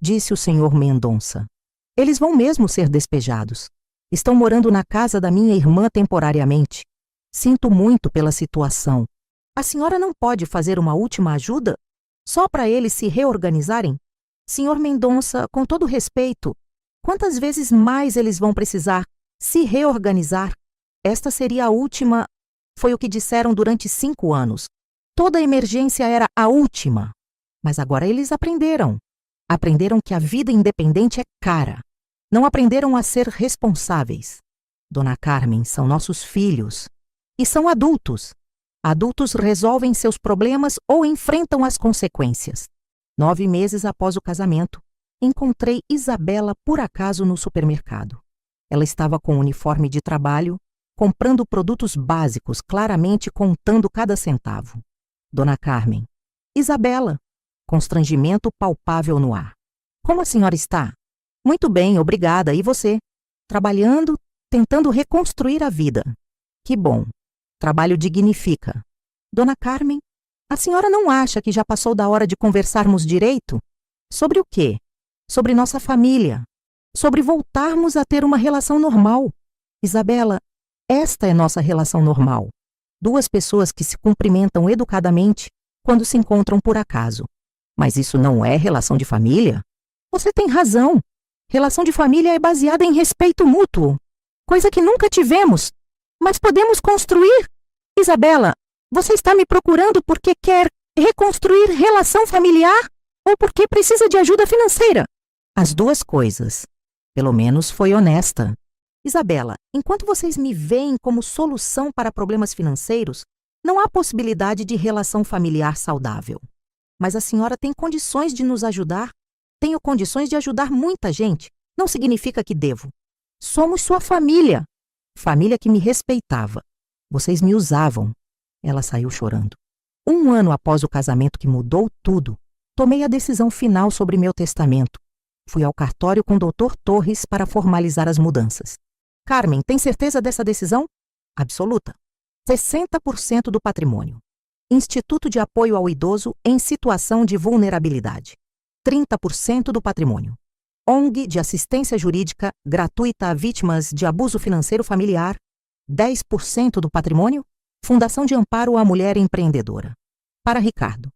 disse o senhor Mendonça, eles vão mesmo ser despejados. Estão morando na casa da minha irmã temporariamente. Sinto muito pela situação. A senhora não pode fazer uma última ajuda? Só para eles se reorganizarem? Senhor Mendonça, com todo respeito, quantas vezes mais eles vão precisar se reorganizar? Esta seria a última, foi o que disseram durante 5 anos. Toda emergência era a última. Mas agora eles aprenderam. Aprenderam que a vida independente é cara. Não aprenderam a ser responsáveis. Dona Carmen, são nossos filhos. E são adultos. Adultos resolvem seus problemas ou enfrentam as consequências. 9 meses após o casamento, encontrei Isabela por acaso no supermercado. Ela estava com um uniforme de trabalho, comprando produtos básicos, claramente contando cada centavo. Dona Carmen. Isabela. Constrangimento palpável no ar. Como a senhora está? Muito bem, obrigada. E você? Trabalhando, tentando reconstruir a vida. Que bom. Trabalho dignifica. Dona Carmen, a senhora não acha que já passou da hora de conversarmos direito? Sobre o quê? Sobre nossa família. Sobre voltarmos a ter uma relação normal. Isabela, esta é nossa relação normal. 2 pessoas que se cumprimentam educadamente quando se encontram por acaso. Mas isso não é relação de família? Você tem razão. Relação de família é baseada em respeito mútuo. Coisa que nunca tivemos. Mas podemos construir? Isabela, você está me procurando porque quer reconstruir relação familiar ou porque precisa de ajuda financeira? As 2 coisas. Pelo menos foi honesta. Isabela, enquanto vocês me veem como solução para problemas financeiros, não há possibilidade de relação familiar saudável. Mas a senhora tem condições de nos ajudar? Tenho condições de ajudar muita gente. Não significa que devo. Somos sua família. Família que me respeitava. Vocês me usavam. Ela saiu chorando. 1 ano após o casamento que mudou tudo, tomei a decisão final sobre meu testamento. Fui ao cartório com o Dr. Torres para formalizar as mudanças. Carmen, tem certeza dessa decisão? Absoluta. 60% do patrimônio. Instituto de Apoio ao Idoso em Situação de Vulnerabilidade. 30% do patrimônio. ONG de Assistência Jurídica Gratuita a Vítimas de Abuso Financeiro Familiar. 10% do patrimônio. Fundação de Amparo à Mulher Empreendedora. Para Ricardo.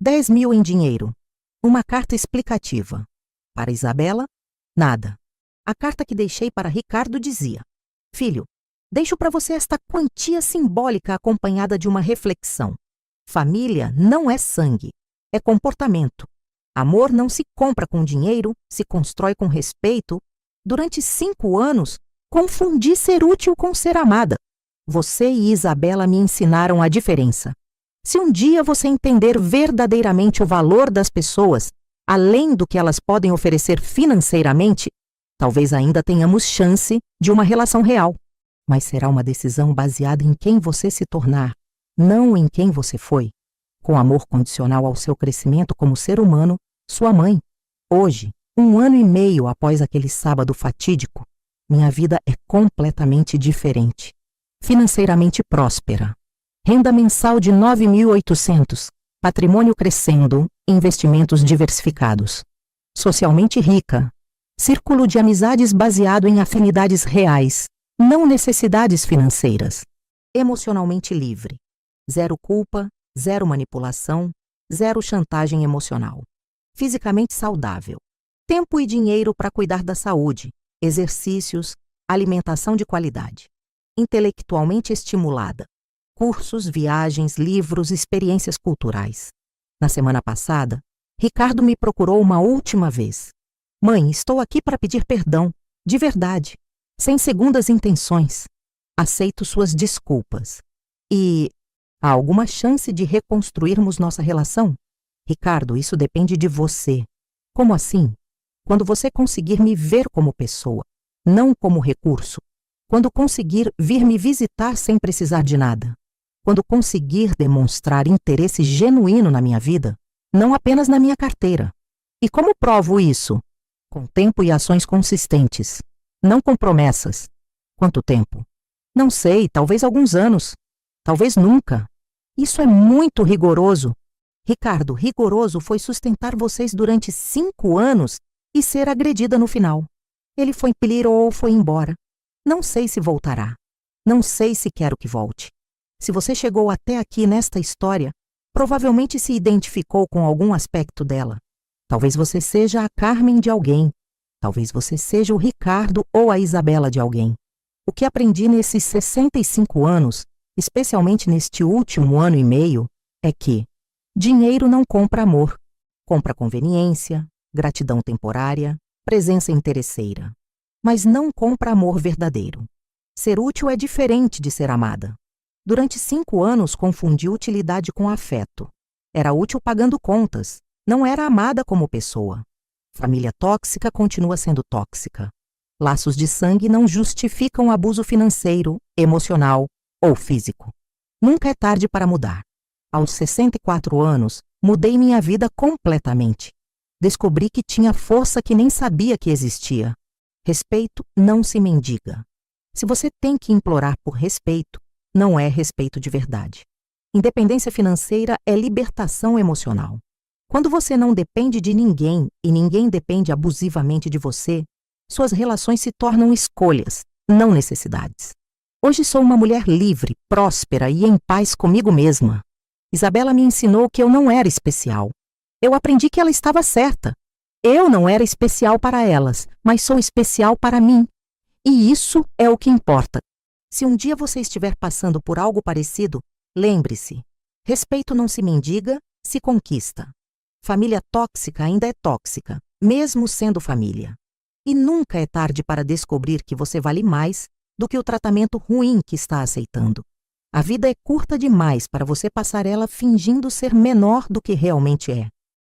10 mil em dinheiro. Uma carta explicativa. Para Isabela, nada. A carta que deixei para Ricardo dizia: Filho, deixo para você esta quantia simbólica acompanhada de uma reflexão. Família não é sangue, é comportamento. Amor não se compra com dinheiro, se constrói com respeito. Durante 5 anos, confundi ser útil com ser amada. Você e Isabela me ensinaram a diferença. Se um dia você entender verdadeiramente o valor das pessoas, além do que elas podem oferecer financeiramente, talvez ainda tenhamos chance de uma relação real. Mas será uma decisão baseada em quem você se tornar, não em quem você foi. com amor condicional ao seu crescimento como ser humano, sua mãe. Hoje, 1 ano e meio após aquele sábado fatídico, minha vida é completamente diferente. Financeiramente próspera. Renda mensal de 9.800, patrimônio crescendo, investimentos diversificados. Socialmente rica. Círculo de amizades baseado em afinidades reais, não necessidades financeiras. Emocionalmente livre. Zero culpa, zero manipulação, zero chantagem emocional. Fisicamente saudável. Tempo e dinheiro para cuidar da saúde, exercícios, alimentação de qualidade. Intelectualmente estimulada. Cursos, viagens, livros, experiências culturais. Na semana passada, Ricardo me procurou uma última vez. Mãe, estou aqui para pedir perdão, de verdade, sem segundas intenções. Aceito suas desculpas. E há alguma chance de reconstruirmos nossa relação? Ricardo, isso depende de você. Como assim? Quando você conseguir me ver como pessoa, não como recurso. Quando conseguir vir me visitar sem precisar de nada. Quando conseguir demonstrar interesse genuíno na minha vida, não apenas na minha carteira. E como provo isso? Com tempo e ações consistentes. Não com promessas. Quanto tempo? Não sei, talvez alguns anos. Talvez nunca. Isso é muito rigoroso. Ricardo, rigoroso foi sustentar vocês durante 5 anos e ser agredida no final. Ele foi ou foi embora. Não sei se voltará. Não sei se quero que volte. Se você chegou até aqui nesta história, provavelmente se identificou com algum aspecto dela. Talvez você seja a Carmen de alguém. Talvez você seja o Ricardo ou a Isabela de alguém. O que aprendi nesses 65 anos, especialmente neste último 1 ano e meio, é que dinheiro não compra amor. Compra conveniência, gratidão temporária, presença interesseira. Mas não compra amor verdadeiro. Ser útil é diferente de ser amada. Durante 5 anos confundi utilidade com afeto. Era útil pagando contas, não era amada como pessoa. Família tóxica continua sendo tóxica. Laços de sangue não justificam abuso financeiro, emocional ou físico. Nunca é tarde para mudar. Aos 64 anos, mudei minha vida completamente. Descobri que tinha força que nem sabia que existia. Respeito não se mendiga. Se você tem que implorar por respeito, não é respeito de verdade. Independência financeira é libertação emocional. Quando você não depende de ninguém e ninguém depende abusivamente de você, suas relações se tornam escolhas, não necessidades. Hoje sou uma mulher livre, próspera e em paz comigo mesma. Isabela me ensinou que eu não era especial. Eu aprendi que ela estava certa. Eu não era especial para elas, mas sou especial para mim. E isso é o que importa. Se um dia você estiver passando por algo parecido, lembre-se, respeito não se mendiga, se conquista. Família tóxica ainda é tóxica, mesmo sendo família. E nunca é tarde para descobrir que você vale mais do que o tratamento ruim que está aceitando. A vida é curta demais para você passar ela fingindo ser menor do que realmente é.